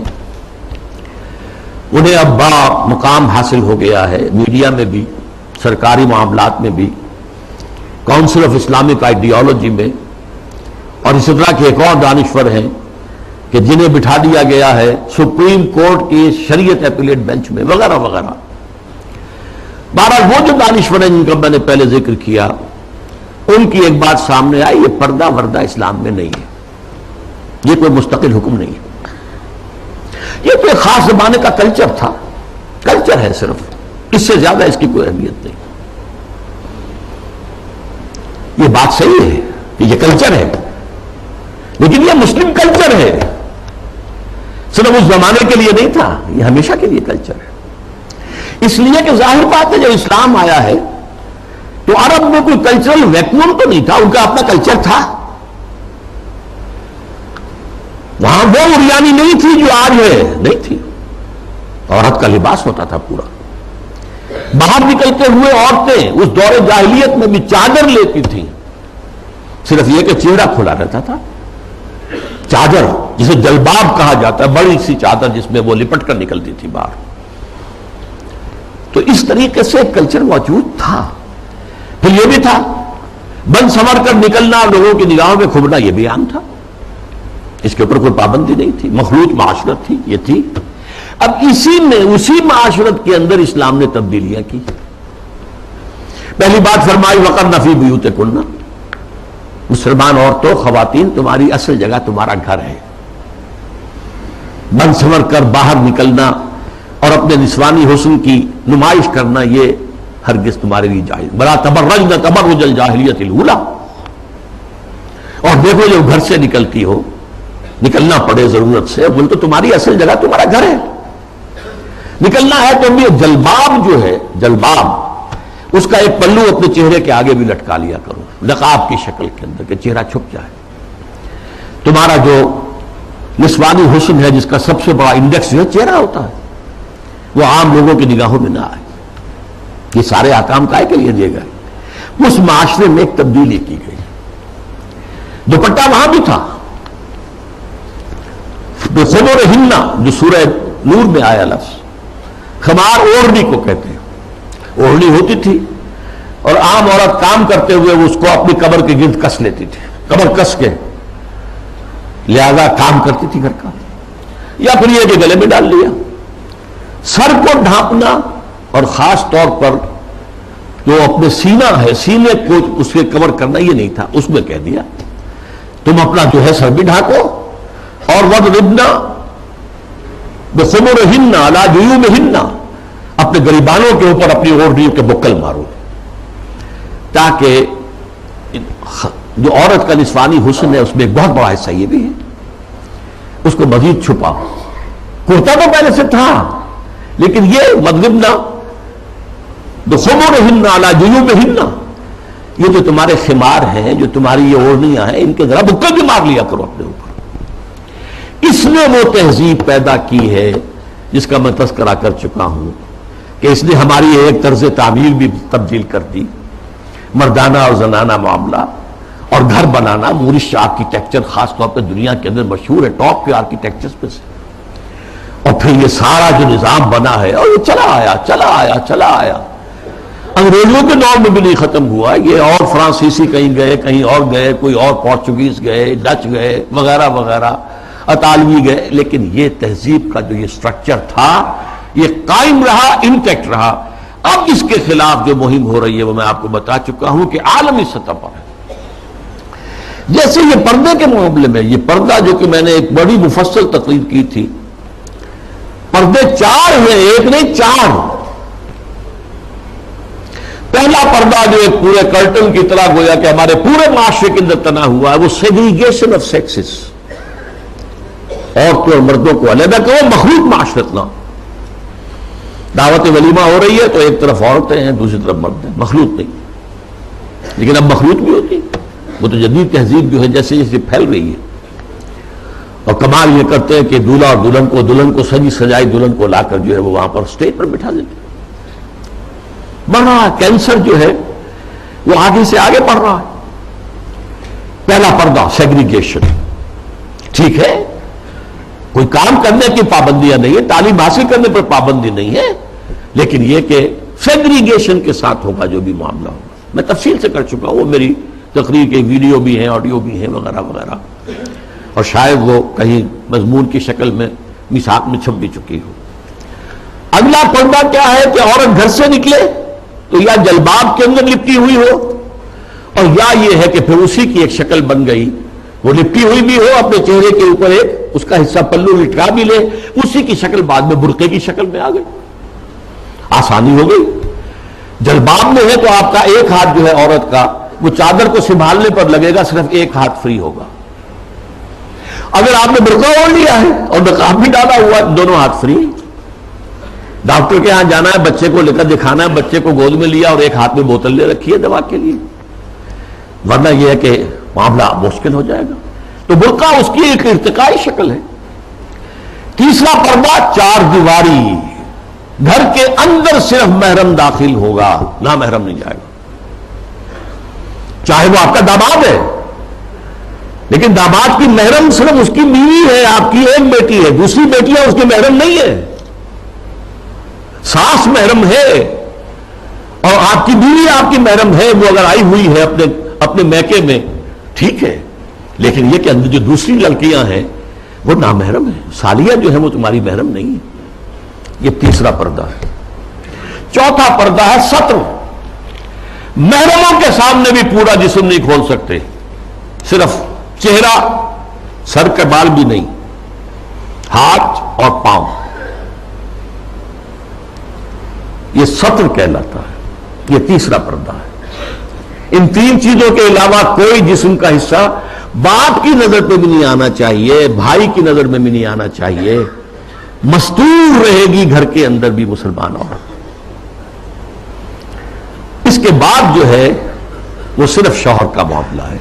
انہیں اب بڑا مقام حاصل ہو گیا ہے، میڈیا میں بھی، سرکاری معاملات میں بھی، کونسل آف اسلامک آئیڈیالوجی میں، اور اسی طرح کے ایک اور دانشور ہیں کہ جنہیں بٹھا دیا گیا ہے سپریم کورٹ کی شریعت اپیلیٹ بینچ میں، وغیرہ وغیرہ۔ بہرحال وہ جو دانشور ہیں جن کا میں نے پہلے ذکر کیا، ان کی ایک بات سامنے آئی، یہ پردہ وردہ اسلام میں نہیں ہے، یہ کوئی مستقل حکم نہیں ہے، یہ تو ایک خاص زمانے کا کلچر تھا، کلچر ہے صرف، اس سے زیادہ اس کی کوئی اہمیت نہیں۔ یہ بات صحیح ہے کہ یہ کلچر ہے، لیکن یہ مسلم کلچر ہے، صرف اس زمانے کے لیے نہیں تھا، یہ ہمیشہ کے لیے کلچر ہے۔ اس لیے کہ ظاہر بات ہے جب اسلام آیا ہے تو عرب میں کوئی کلچرل ویکیوم تو نہیں تھا، ان کا اپنا کلچر تھا، وہاں وہ اریانی نہیں تھی جو آج ہے، نہیں تھی، عورت کا لباس ہوتا تھا پورا، باہر نکلتے ہوئے عورتیں اس دور جاہلیت میں بھی چادر لیتی تھیں، صرف یہ کہ چہرہ کھلا رہتا تھا، چادر جسے جلباب کہا جاتا ہے، بڑی سی چادر جس میں وہ لپٹ کر نکلتی تھی باہر۔ تو اس طریقے سے کلچر موجود تھا۔ پھر یہ بھی تھا بن سنور کر نکلنا، لوگوں کی نگاہوں میں کھبنا، یہ بھی عام تھا، اس کے اوپر کوئی پابندی نہیں تھی، مخلوط معاشرت تھی، یہ تھی۔ اب اسی معاشرت کے اندر اسلام نے تبدیلیاں کی۔ پہلی بات فرمائی وقرن فی بیوتکن، مسلمان عورتوں، خواتین، تمہاری اصل جگہ تمہارا گھر ہے، بن سنور کر باہر نکلنا اور اپنے نسوانی حسن کی نمائش کرنا یہ ہرگز تمہارے لیے جائز، بلا تبرجن تبرج الجاہلیت الاولی۔ اور دیکھو جب گھر سے نکلتی ہو، نکلنا پڑے ضرورت سے، بول تو تمہاری اصل جگہ تمہارا گھر ہے، نکلنا ہے تو بھی جلباب جو ہے، جلباب، اس کا ایک پلو اپنے چہرے کے آگے بھی لٹکا لیا کرو، نقاب کی شکل کے اندر، کہ چہرہ چھپ جائے۔ تمہارا جو نسوانی حسن ہے، جس کا سب سے بڑا انڈیکس جو ہے چہرہ ہوتا ہے، وہ عام لوگوں کی نگاہوں میں نہ آئے۔ یہ سارے احکام کائے کے لیے دیے گئے۔ اس معاشرے میں ایک تبدیلی کی گئی، دوپٹہ وہاں بھی تھا، خمورہن جو سورہ نور میں آیا لفظ، خمار اوڑھنی کو کہتے ہیں، اوڑھنی ہوتی تھی اور عام عورت کام کرتے ہوئے اس کو اپنی کمر کے گرد کس لیتی تھی، کمر کس کے، لہذا کام کرتی تھی گھر کا، یا پھر یہ کہ گلے میں ڈال لیا۔ سر کو ڈھانپنا اور خاص طور پر جو اپنے سینہ ہے، سینے کو اس کے کور کرنا، یہ نہیں تھا، اس میں کہہ دیا تم اپنا جو ہے سر بھی ڈھانکو، اور وَضْرِبْنَ بِخُمُرِهِنَّ عَلَىٰ جُيُوبِهِنَّ، اپنے گریبانوں کے اوپر اپنی اوڑھنیوں کے بکل مارو، تاکہ جو عورت کا نسوانی حسن ہے اس میں ایک بہت بڑا حصہ یہ بھی ہے، اس کو مزید چھپاؤ۔ کرتا تو پہلے سے تھا، لیکن یہ وَضْرِبْنَ بِخُمُرِهِنَّ عَلَىٰ جُيُوبِهِنَّ، یہ جو تمہارے خمار ہیں، جو تمہاری یہ اوڑھنیاں ہیں، ان کے ذرا بکل بھی مار لیا کرو اپنے اوپر۔ اس نے وہ تہذیب پیدا کی ہے جس کا میں تذکرہ کر چکا ہوں کہ اس نے ہماری ایک طرز تعمیر بھی تبدیل کر دی، مردانہ اور زنانہ معاملہ، اور گھر بنانا، مورش آرکیٹیکچر خاص طور پہ دنیا کے اندر مشہور ہے، ٹاپ کے آرکیٹیکچرز پہ سے، اور پھر یہ سارا جو نظام بنا ہے، اور یہ چلا آیا، انگریزوں کے دور میں بھی نہیں ختم ہوا یہ، اور فرانسیسی کہیں گئے، کہیں اور گئے، کوئی اور پورچوگیز گئے، ڈچ گئے، وغیرہ وغیرہ، اطالوی گئے، لیکن یہ تہذیب کا جو یہ سٹرکچر تھا یہ قائم رہا، انٹیکٹ رہا۔ اب اس کے خلاف جو مہم ہو رہی ہے وہ میں آپ کو بتا چکا ہوں کہ عالمی سطح پر ہے۔ جیسے یہ پردے کے معاملے میں، یہ پردہ جو کہ میں نے ایک بڑی مفصل تقریر کی تھی، پردے 4 ہیں، ایک نہیں 4۔ پہلا پردہ جو ایک پورے کرٹن کی طرح گویا کہ ہمارے پورے معاشرے کے اندر تنا ہوا ہے، وہ سیگریگیشن آف سیکسز، عورتوں اور مردوں کو علیحدہ کرو، مخلوط معاشرت نہ۔ دعوت ولیمہ ہو رہی ہے تو ایک طرف عورتیں ہیں، دوسری طرف مرد ہیں، مخلوط نہیں، لیکن اب مخلوط بھی ہوتی، وہ تو جدید تہذیب جو ہے جیسے جیسے پھیل رہی ہے، اور کمال یہ کرتے ہیں کہ دولہا اور دلہن کو سجی سجائی دلہن کو لا کر جو ہے وہ وہاں پر اسٹیج پر بٹھا دیتے ہیں. بڑا کینسر جو ہے وہ آگے سے آگے بڑھ رہا ہے. پہلا پردہ سیگریگیشن. ٹھیک ہے، کوئی کام کرنے کی پابندیاں نہیں ہے، تعلیم حاصل کرنے پر پابندی نہیں ہے، لیکن یہ کہ سیگریگیشن کے ساتھ ہوگا جو بھی معاملہ ہوگا. میں تفصیل سے کر چکا ہوں، وہ میری تقریر کے ویڈیو بھی ہیں، آڈیو بھی ہیں، وغیرہ وغیرہ، اور شاید وہ کہیں مضمون کی شکل میں میثاق میں چھپ بھی چکی ہو. اگلا پردہ کیا ہے کہ عورت گھر سے نکلے تو یا جلباب کے اندر لپٹی ہوئی ہو، اور یا یہ ہے کہ پھر اسی کی ایک شکل بن گئی، وہ لپٹی ہوئی بھی ہو، اپنے چہرے کے اوپر ایک اس کا حصہ پلو لٹکا بھی لے، اسی کی شکل بعد میں برقعے کی شکل میں آ گئی. آسانی ہو گئی. جلباب میں ہے تو آپ کا ایک ہاتھ جو ہے عورت کا وہ چادر کو سنبھالنے پر لگے گا، صرف ایک ہاتھ فری ہوگا. اگر آپ نے برقع اوڑھ لیا ہے اور نقاب بھی ڈالا ہوا، دونوں ہاتھ فری. ڈاکٹر کے ہاں جانا ہے، بچے کو لے کر دکھانا ہے، بچے کو گود میں لیا اور ایک ہاتھ میں بوتل لے رکھی ہے دوا کے لیے، ورنہ یہ ہے کہ معاملہ مشکل ہو جائے گا. تو برقع اس کی ایک ارتقائی شکل ہے. تیسرا پردہ چار دیواری. گھر کے اندر صرف محرم داخل ہوگا، نہ محرم نہیں جائے گا. چاہے وہ آپ کا داماد ہے، لیکن داماد کی محرم صرف اس کی بیوی ہے، آپ کی ایک بیٹی ہے، دوسری بیٹیاں اس کی محرم نہیں ہے. ساس محرم ہے اور آپ کی بیوی آپ کی محرم ہے، وہ اگر آئی ہوئی ہے اپنے میکے میں ٹھیک ہے، لیکن یہ کہ اندر جو دوسری لڑکیاں ہیں وہ نامحرم ہیں، سالیاں جو ہیں وہ تمہاری محرم نہیں ہے. یہ تیسرا پردہ ہے. چوتھا پردہ ہے ستر. محرموں کے سامنے بھی پورا جسم نہیں کھول سکتے، صرف چہرہ، سر کے بال بھی نہیں، ہاتھ اور پاؤں. یہ ستر کہلاتا ہے. یہ تیسرا پردہ ہے. ان تین چیزوں کے علاوہ کوئی جسم کا حصہ باپ کی نظر پہ بھی نہیں آنا چاہیے، بھائی کی نظر میں بھی نہیں آنا چاہیے. مستور رہے گی گھر کے اندر بھی مسلمان عورت. اس کے بعد جو ہے وہ صرف شوہر کا معاملہ ہے.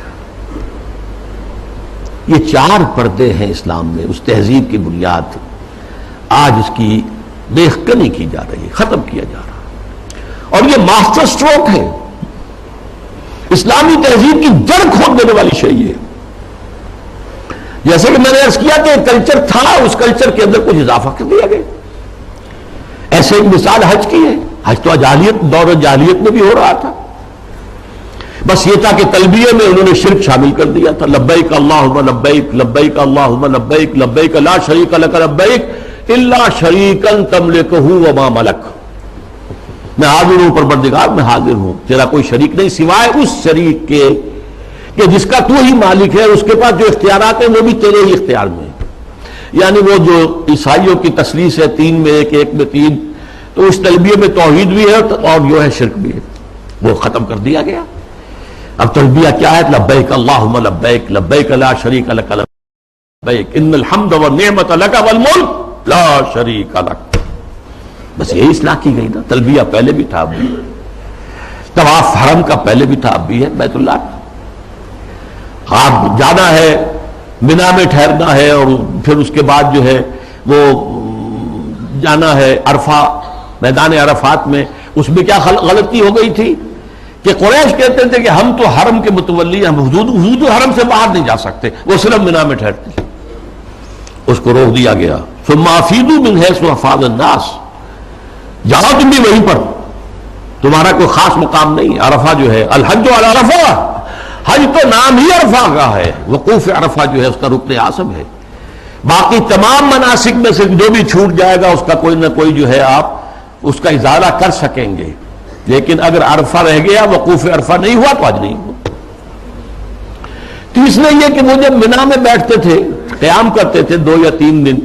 یہ چار پردے ہیں اسلام میں. اس تہذیب کی بنیاد آج اس کی بیخکنی کی جا رہی ہے، ختم کیا جا رہا ہے، اور یہ ماسٹر سٹروک ہے. اسلامی تہذیب کی جڑ کھود دینے والی شے ہے. جیسے کہ میں نے عرض کیا کہ کلچر تھا، اس کلچر کے اندر کچھ اضافہ کر دیا گیا. ایسے ایک مثال حج کی ہے. حج تو جاہلیت، دور جاہلیت میں بھی ہو رہا تھا، بس یہ تھا کہ تلبیہ میں انہوں نے شرک شامل کر دیا تھا. لبیک اللہم لبیک، لبیک اللہم لبیک، لبیک لا شریک لک لبیک الا شریکا تملکہ وما ملک. میں حاضر ہوں پروردگار، میں حاضر ہوں، تیرا کوئی شریک نہیں سوائے اس شریک کے کہ جس کا تو ہی مالک ہے. اس کے پاس جو اختیارات ہیں وہ بھی تیرے ہی اختیار میں ہیں. یعنی وہ جو عیسائیوں کی تثلیث ہے، تین میں ایک، ایک میں تین، تو اس تلبیہ میں توحید بھی ہے اور جو ہے شرک بھی ہے، وہ ختم کر دیا گیا. اب تلبیہ کیا ہے؟ لبیک اللہم لبیک، لبیک لا شریک لک لبیک ان الحمد والنعمت لک والملک لا شریک لک. بس یہی اصلاح کی گئی نا. تلبیہ پہلے بھی تھا، اب بھی. طواف حرم کا پہلے بھی تھا، اب بھی ہے. بیت اللہ آپ جانا ہے، منا میں ٹھہرنا ہے، اور پھر اس کے بعد جو ہے وہ جانا ہے عرفہ، میدان عرفات میں. اس میں کیا غلطی ہو گئی تھی کہ قریش کہتے تھے کہ ہم تو حرم کے متولی، ہم حدود حرم سے باہر نہیں جا سکتے، وہ صرف منا میں ٹھہرتے. اس کو روک دیا گیا. ثم افیضوا من حیث افاض الناس، جاؤ تم بھی وہیں پر، تمہارا کوئی خاص مقام نہیں. عرفہ جو ہے الحج علی عرفہ، حج تو نام ہی عرفہ کا ہے. وقوف عرفہ جو ہے اس کا رکن اعظم ہے. باقی تمام مناسک میں سے جو بھی چھوٹ جائے گا اس کا کوئی نہ کوئی جو ہے آپ اس کا ازالہ کر سکیں گے، لیکن اگر عرفہ رہ گیا، وقوف عرفہ نہیں ہوا تو آج نہیں ہوا. تیسرے یہ کہ وہ جب منا میں بیٹھتے تھے، قیام کرتے تھے 2 یا 3 دن،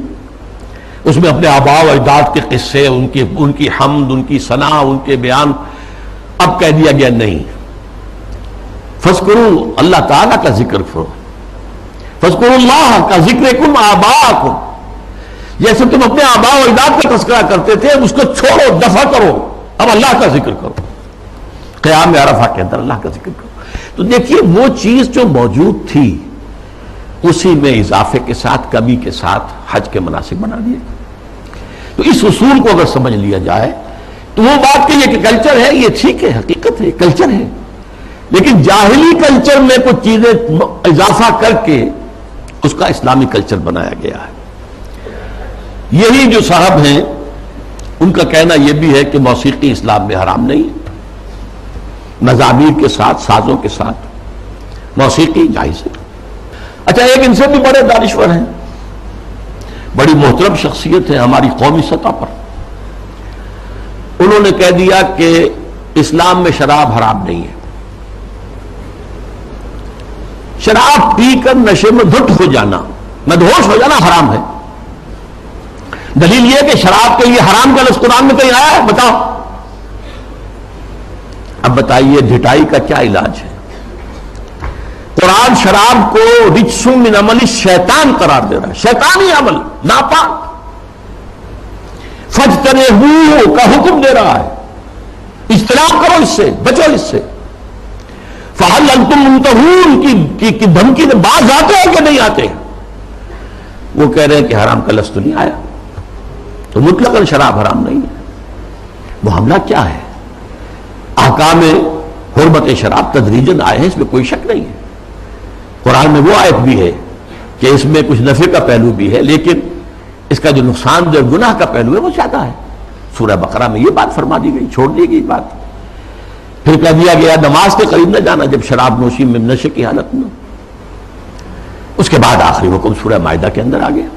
اس میں اپنے آباء و اجداد کے قصے، ان کی حمد، ان کی ثنا، ان کے بیان. اب کہہ دیا گیا نہیں، فذکروا، اللہ تعالیٰ کا ذکر کرو. فذکروا اللہ کا ذکرکم آباءکم، جیسے تم اپنے آباء و اجداد کا تذکرہ کرتے تھے، اس کو چھوڑو، دفع کرو، اب اللہ کا ذکر کرو. قیام عرفہ کے اندر اللہ کا ذکر کرو. تو دیکھیے وہ چیز جو موجود تھی اسی میں اضافے کے ساتھ کمی کے ساتھ حج کے مناسک بنا دیے. تو اس اصول کو اگر سمجھ لیا جائے تو وہ بات کہ یہ کہ کلچر ہے یہ ٹھیک ہے، حقیقت ہے کلچر ہے، لیکن جاہلی کلچر میں کچھ چیزیں اضافہ کر کے اس کا اسلامی کلچر بنایا گیا ہے. یہی جو صاحب ہیں ان کا کہنا یہ بھی ہے کہ موسیقی اسلام میں حرام نہیں ہے، مزامیر کے ساتھ سازوں کے ساتھ موسیقی جائز ہے. اچھا ایک ان سے بھی بڑے دانشور ہیں، بڑی محترم شخصیت ہے ہماری قومی سطح پر، انہوں نے کہہ دیا کہ اسلام میں شراب حرام نہیں ہے. شراب پی کر نشے میں دھت ہو جانا، مدہوش ہو جانا حرام ہے. دلیل یہ کہ شراب کے لیے حرام کا لفظ قرآن میں کہیں آیا ہے؟ بتاؤ. اب بتائیے ڈھٹائی کا کیا علاج ہے؟ قرآن شراب کو رجس من عمل الشیطان قرار دے رہا ہے، شیطانی عمل ناپاک. فاجتنبوہ کا حکم دے رہا ہے، اجتناب کرو اس سے، بچو اس سے. فہل انتم منتہون کی دھمکی میں باز آتے ہیں کہ نہیں آتے؟ وہ کہہ رہے ہیں کہ حرام کا لفظ تو نہیں آیا، تو مطلقاً شراب حرام نہیں ہے. وہ حملہ کیا ہے؟ احکام حرمت شراب تدریجاً آئے ہیں، اس میں کوئی شک نہیں ہے. قرآن میں وہ آیت بھی ہے کہ اس میں کچھ نفع کا پہلو بھی ہے، لیکن اس کا جو نقصان دہ گناہ کا پہلو ہے وہ زیادہ ہے. سورہ بقرہ میں یہ بات فرما دی گئی، چھوڑ دی گئی بات. پھر کہہ دیا گیا نماز کے قریب نہ جانا جب شراب نوشی میں نشے کی حالت میں. اس کے بعد آخری حکم سورہ مائدہ کے اندر آ گیا.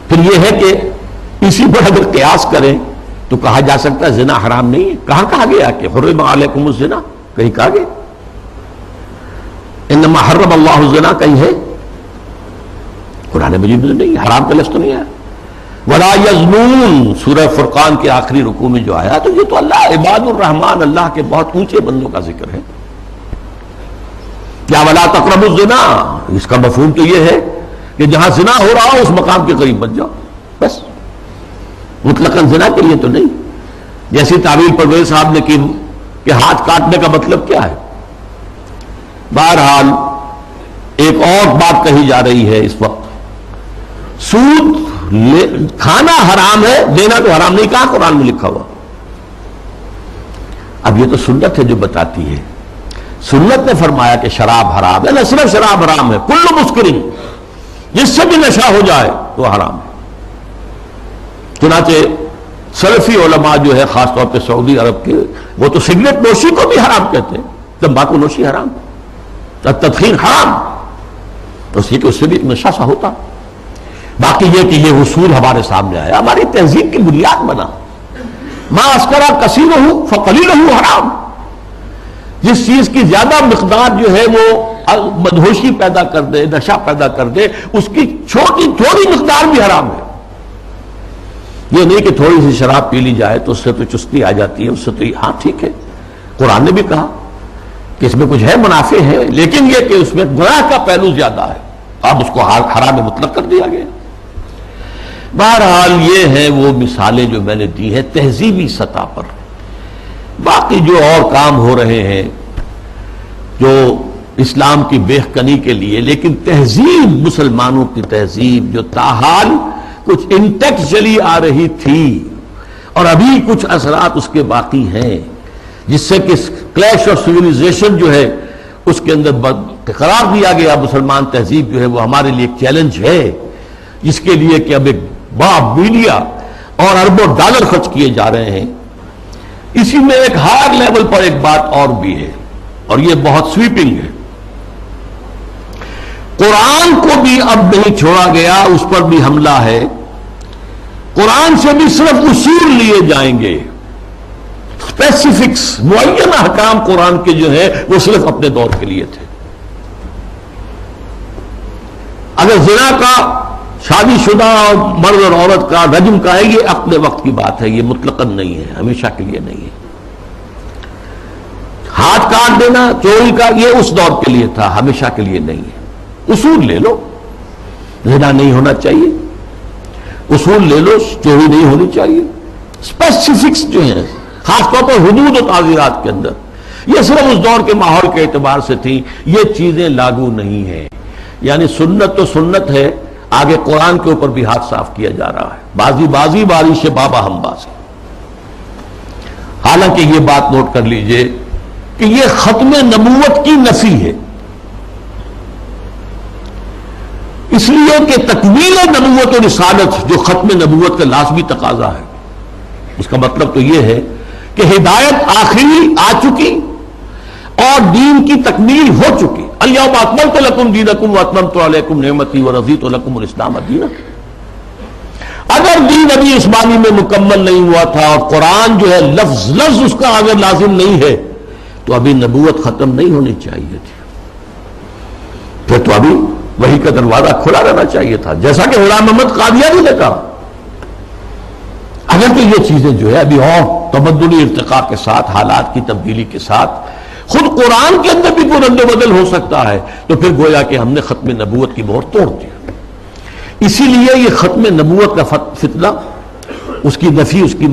پھر یہ ہے کہ اسی پر اگر قیاس کریں تو کہا جا سکتا ہے زنا حرام نہیں ہے. کہاں کہا گیا کہ حرم علیکم الزنا؟ کہیں کہا گیا انما حرم اللہ الزنا؟ کہیں ہے قرآن مجید میں نہیں، حرام کا لفظ تو نہیں ہے. ولا یزنون سورہ فرقان کے آخری رکوع میں جو آیا تو یہ تو اللہ عباد الرحمن، اللہ کے بہت اونچے بندوں کا ذکر ہے. کیا ولا تقربوا الزنا؟ اس کا مفہوم تو یہ ہے کہ جہاں زنا ہو رہا ہو اس مقام کے قریب مت جاؤ، بس. مطلقاً زنا کے لیے تو نہیں. جیسی تعویل پرویز صاحب نے کی کہ ہاتھ کاٹنے کا مطلب کیا ہے. بہرحال ایک اور بات کہی جا رہی ہے اس وقت، سود کھانا حرام ہے، دینا تو حرام نہیں. کہاں قرآن میں لکھا ہوا؟ اب یہ تو سنت ہے جو بتاتی ہے. سنت نے فرمایا کہ شراب حرام ہے، نہ صرف شراب حرام ہے، کل مسکرن، جس سے بھی نشہ ہو جائے تو حرام ہے. چنانچہ سلفی علماء جو ہے خاص طور پہ سعودی عرب کے، وہ تو سگریٹ نوشی کو بھی حرام کہتے ہیں. تمباکو نوشی حرام، تدخین حرام، اس سے بھی ایک نشہ سا ہوتا. باقی یہ کہ یہ اصول ہمارے سامنے آیا، ہماری تہذیب کی بنیاد بنا. ما اسکرا کثیرہ فقلیلہ حرام. جس چیز کی زیادہ مقدار جو ہے وہ مدہوشی پیدا کر دے، نشہ پیدا کر دے، اس کی تھوڑی مقدار بھی حرام ہے. یہ نہیں کہ تھوڑی سی شراب پی لی جائے تو اس سے تو چستی آ جاتی ہے، اس سے تو ہاں ٹھیک ہے. قرآن نے بھی کہا کہ اس میں کچھ ہے منافع ہے، لیکن یہ کہ اس میں گناہ کا پہلو زیادہ ہے، اب اس کو حرام مطلق کر دیا گیا. بہرحال یہ ہیں وہ مثالیں جو میں نے دی ہیں تہذیبی سطح پر. باقی جو اور کام ہو رہے ہیں جو اسلام کی بہکنی کے لیے، لیکن تہذیب مسلمانوں کی تہذیب جو تاحال کچھ انٹیکٹ چلی آ رہی تھی اور ابھی کچھ اثرات اس کے باقی ہیں، جس سے کہ کلیش آف سویلائزیشن جو ہے اس کے اندر قرار دیا گیا. مسلمان تہذیب جو ہے وہ ہمارے لیے ایک چیلنج ہے، جس کے لیے کہ اب ایک بڑا میڈیا اور اربوں ڈالر خرچ کیے جا رہے ہیں. اسی میں ایک ہائر لیول پر ایک بات اور بھی ہے، اور یہ بہت سویپنگ ہے. قرآن کو بھی اب نہیں چھوڑا گیا، اس پر بھی حملہ ہے. قرآن سے بھی صرف اصول لیے جائیں گے، اسپیسیفکس معین احکام قرآن کے جو ہے وہ صرف اپنے دور کے لیے تھے. اگر زنا کا، شادی شدہ مرد اور عورت کا، رجم کا ہے، یہ اپنے وقت کی بات ہے، یہ مطلقاً نہیں ہے، ہمیشہ کے لیے نہیں ہے. ہاتھ کاٹ دینا چوری کا، یہ اس دور کے لیے تھا، ہمیشہ کے لیے نہیں ہے. اصول لے لو، زنا نہیں ہونا چاہیے، اصول لے لو، چوری نہیں ہونی چاہیے. اسپیسیفکس جو ہیں خاص طور پر حدود و تعزیرات کے اندر، یہ صرف اس دور کے ماحول کے اعتبار سے تھی، یہ چیزیں لاگو نہیں ہیں. یعنی سنت تو سنت ہے، آگے قرآن کے اوپر بھی ہاتھ صاف کیا جا رہا ہے، بازی بازی بارش بابا ہم بازی۔ حالانکہ یہ بات نوٹ کر لیجئے کہ یہ ختم نبوت کی نفی ہے، اس لیے کہ تکمیل نبوت و رسالت جو ختم نبوت کا لازمی تقاضا ہے، اس کا مطلب تو یہ ہے کہ ہدایت آخری آ چکی اور دین کی تکمیل ہو چکی۔ الیوم اکملت لکم دینکم واتممت علیکم نعمتی ورضیت لکم الاسلام دینا۔ اگر دین ابھی اس معنی میں مکمل نہیں ہوا تھا اور قرآن جو ہے لفظ لفظ اس کا اگر لازم نہیں ہے تو ابھی نبوت ختم نہیں ہونی چاہیے تھی، پھر تو ابھی وحی کا دروازہ کھلا رہنا چاہیے تھا، جیسا کہ غلام محمد قادیانی نے کہا۔ اگر تو یہ چیزیں جو ہے ابھی اور تمدنی ارتقاء کے ساتھ، حالات کی تبدیلی کے ساتھ خود قرآن کے اندر بھی کوئی رد و بدل ہو سکتا ہے، تو پھر گویا کہ ہم نے ختم نبوت کی مہر توڑ دی۔ اسی لیے یہ ختم نبوت کا فتنہ، اس کی نفی، اس کی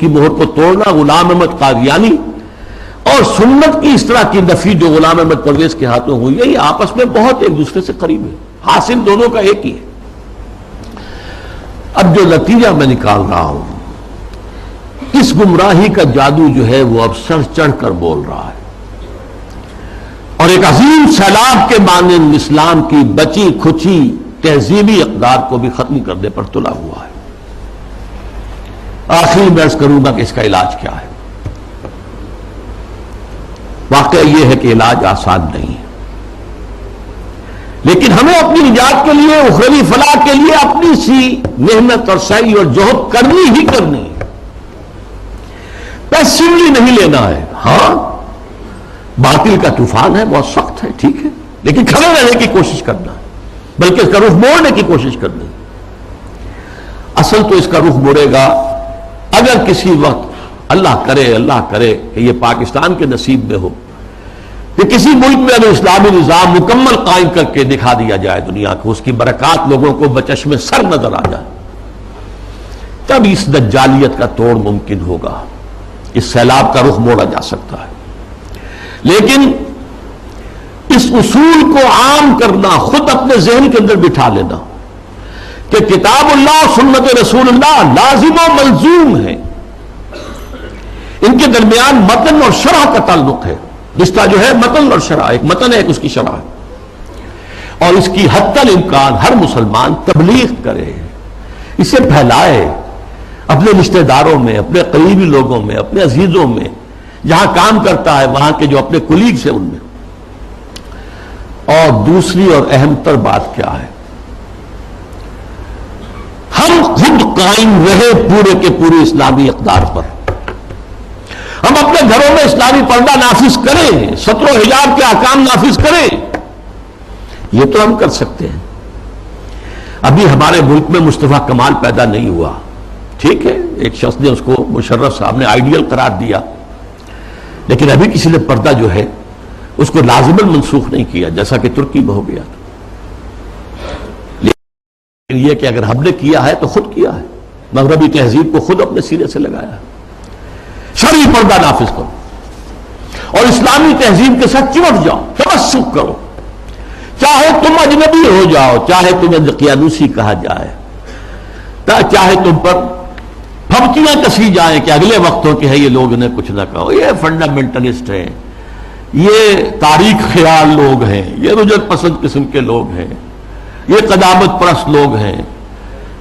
مہر کو توڑنا غلام احمد قادیانی اور سنت کی اس طرح کی نفی جو غلام احمد پرویز کے ہاتھوں ہوئی ہے، یہ آپس میں بہت ایک دوسرے سے قریب ہے، حاصل دونوں کا ایک ہی ہے۔ اب جو نتیجہ میں نکال رہا ہوں، اس گمراہی کا جادو جو ہے وہ اب سر چڑھ کر بول رہا ہے اور ایک عظیم سیلاب کے مانند اسلام کی بچی کھچی تہذیبی اقدار کو بھی ختم کرنے پر تلا ہوا ہے۔ آخری میں عرض کروں گا کہ اس کا علاج کیا ہے۔ واقعہ یہ ہے کہ علاج آسان نہیں ہے، لیکن ہمیں اپنی نجات کے لیے، اخروی فلاح کے لیے اپنی سی محنت اور سعی اور جہد کرنی ہی کرنی ہے، پیسیولی نہیں لینا ہے۔ ہاں باطل کا طوفان ہے، بہت سخت ہے، ٹھیک ہے، لیکن کھڑے رہنے کی کوشش کرنا ہے، بلکہ اس کا رخ موڑنے کی کوشش کرنی۔ اصل تو اس کا رخ موڑے گا اگر کسی وقت اللہ کرے کہ یہ پاکستان کے نصیب میں ہو کہ کسی ملک میں اگر اسلامی نظام مکمل قائم کر کے دکھا دیا جائے دنیا کو، اس کی برکات لوگوں کو بچشم سر نظر آ جائے، تب اس دجالیت کا توڑ ممکن ہوگا، اس سیلاب کا رخ موڑا جا سکتا ہے۔ لیکن اس اصول کو عام کرنا، خود اپنے ذہن کے اندر بٹھا لینا کہ کتاب اللہ اور سنت رسول اللہ لازم و ملزوم ہے، ان کے درمیان متن اور شرح کا تعلق ہے۔ رشتہ جو ہے متن اور شرح، ایک متن ہے، ایک اس کی شرح ہے، اور اس کی حتی الامکان ہر مسلمان تبلیغ کرے، اسے پھیلائے اپنے رشتہ داروں میں، اپنے قریبی لوگوں میں، اپنے عزیزوں میں، جہاں کام کرتا ہے وہاں کے جو اپنے کولیگز ہیں ان میں۔ اور دوسری اور اہم تر بات کیا ہے، ہم خود قائم رہے پورے کے پورے اسلامی اقدار پر، ہم اپنے گھروں میں اسلامی پردہ نافذ کریں، ستر و حجاب کے احکام نافذ کریں، یہ تو ہم کر سکتے ہیں۔ ابھی ہمارے ملک میں مصطفیٰ کمال پیدا نہیں ہوا، ٹھیک ہے، ایک شخص نے اس کو مشرف صاحب نے آئیڈیل قرار دیا، لیکن ابھی کسی نے پردہ جو ہے اس کو لازماً منسوخ نہیں کیا، جیسا کہ ترکی میں ہو گیا۔ لیکن یہ کہ اگر ہم نے کیا ہے تو خود کیا ہے، مغربی تہذیب کو خود اپنے سینے سے لگایا ہے۔ شرعی پردہ نافذ کرو اور اسلامی تہذیب کے ساتھ چمٹ جاؤ، تمسک کرو، چاہے تم اجنبی ہو جاؤ، چاہے تمہیں دقیانوسی کہا جائے، چاہے تم پر پھبتیاں کسی جائیں کہ اگلے وقتوں کے ہیں یہ لوگ، انہیں کچھ نہ کہو، یہ فنڈامنٹلسٹ ہیں، یہ تاریخ خیال لوگ ہیں، یہ رجعت پسند قسم کے لوگ ہیں، یہ قدامت پرست لوگ ہیں،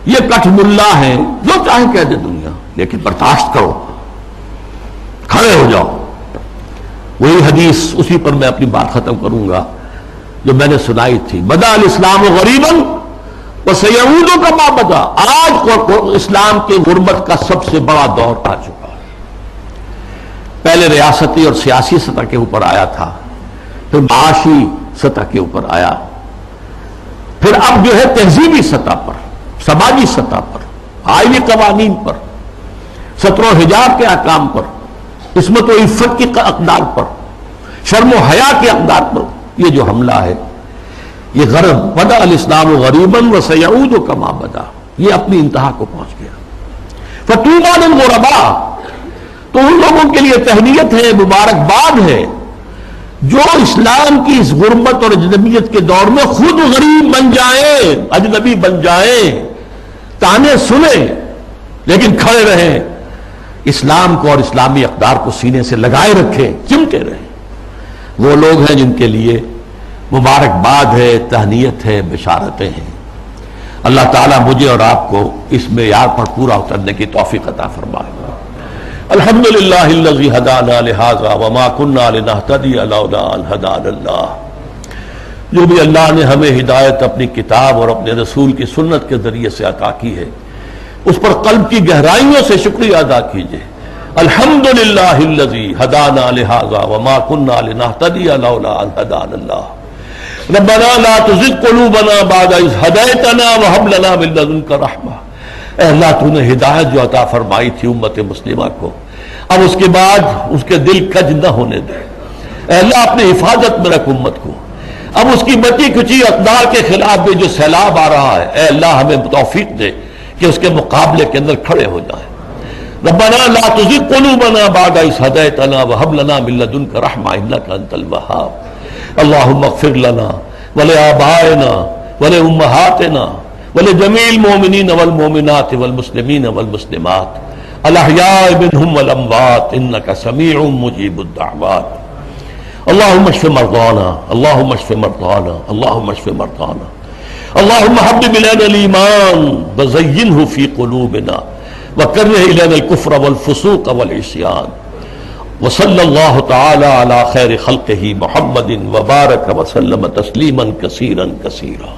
یہ کٹھ ملا ہیں، جو چاہے کہہ دے دنیا، لیکن برداشت کرو، کھڑے ہو جاؤ۔ وہی حدیث، اسی پر میں اپنی بات ختم کروں گا جو میں نے سنائی تھی، بدا الاسلام غریباً وسیعود کما بدا۔ آج اسلام کے غربت کا سب سے بڑا دور آ چکا ہے۔ پہلے ریاستی اور سیاسی سطح کے اوپر آیا تھا، پھر معاشی سطح کے اوپر آیا، پھر اب جو ہے تہذیبی سطح پر، سماجی سطح پر، آئینی قوانین پر، ستر و حجاب کے احکام پر، عصمت و عفت کی اقدار پر، شرم و حیا کے اقدار پر یہ جو حملہ ہے، یہ غرب بدا الاسلام غریباً وسیعود کما بدا، یہ اپنی انتہا کو پہنچ گیا۔ فطوبی للغرباء، تو ان لوگوں کے لیے تہنیت ہے، مبارکباد ہے جو اسلام کی اس غربت اور اجنبیت کے دور میں خود غریب بن جائیں، اجنبی بن جائیں، تانے سنیں لیکن کھڑے رہیں، اسلام کو اور اسلامی اقدار کو سینے سے لگائے رکھیں، چمٹے رہیں، وہ لوگ ہیں جن کے لیے مبارکباد ہے، تہنیت ہے، بشارتیں ہیں۔ اللہ تعالیٰ مجھے اور آپ کو اس معیار پر پورا اترنے کی توفیق عطا فرمائے۔ الحمدللہ الذی ہدانا لہذا وما کنا لنہتدی لولا ان ہدانا اللہ۔ جو بھی اللہ نے ہمیں ہدایت اپنی کتاب اور اپنے رسول کی سنت کے ذریعے سے عطا کی ہے، اس پر قلب کی گہرائیوں سے شکریہ ادا کیجئے۔ الحمدللہ الذی ہدانا لہذا وما کنا لنہتدی لولا ان ہدانا اللہ۔ ربنا لا تزغ قلوبنا بعد اذ ہدیتنا وہب لنا من لدنک رحمہ۔ اے اللہ تو نے ہدایت جو عطا فرمائی تھی امت مسلمہ کو، اب اس کے بعد اس کے دل کج نہ ہونے دے۔ اے اللہ اپنے حفاظت میں رکھ امت کو، اب اس کی بچی کچی اقدار کے خلاف بھی جو سیلاب آ رہا ہے، اے اللہ ہمیں توفیق دے کہ اس کے مقابلے کے اندر کھڑے ہو جائیں۔ ربنا لا تزغ قلوبنا بعد اذ ہدیتنا وہب لنا من لدنک رحمہ انک انت الوہاب۔ اللہم اغفر لنا ولآبائنا ولأمہاتنا ولجمیع المؤمنین والمؤمنات والمسلمین والمسلمات الاحیاء منہم والاموات انک سمیع مجیب الدعوات۔ اللہم اشف مرضانا، اللہم اشف مرضانا، اللہم اشف مرضانا۔ اللہم حبب الینا الایمان وزینہ فی قلوبنا وکرہ الینا الکفر والفسوق والعصیان۔ وصلی اللہ تعالی علی خیر خلقہ محمد وبارک وسلم تسلیما کثیرا کثیرا۔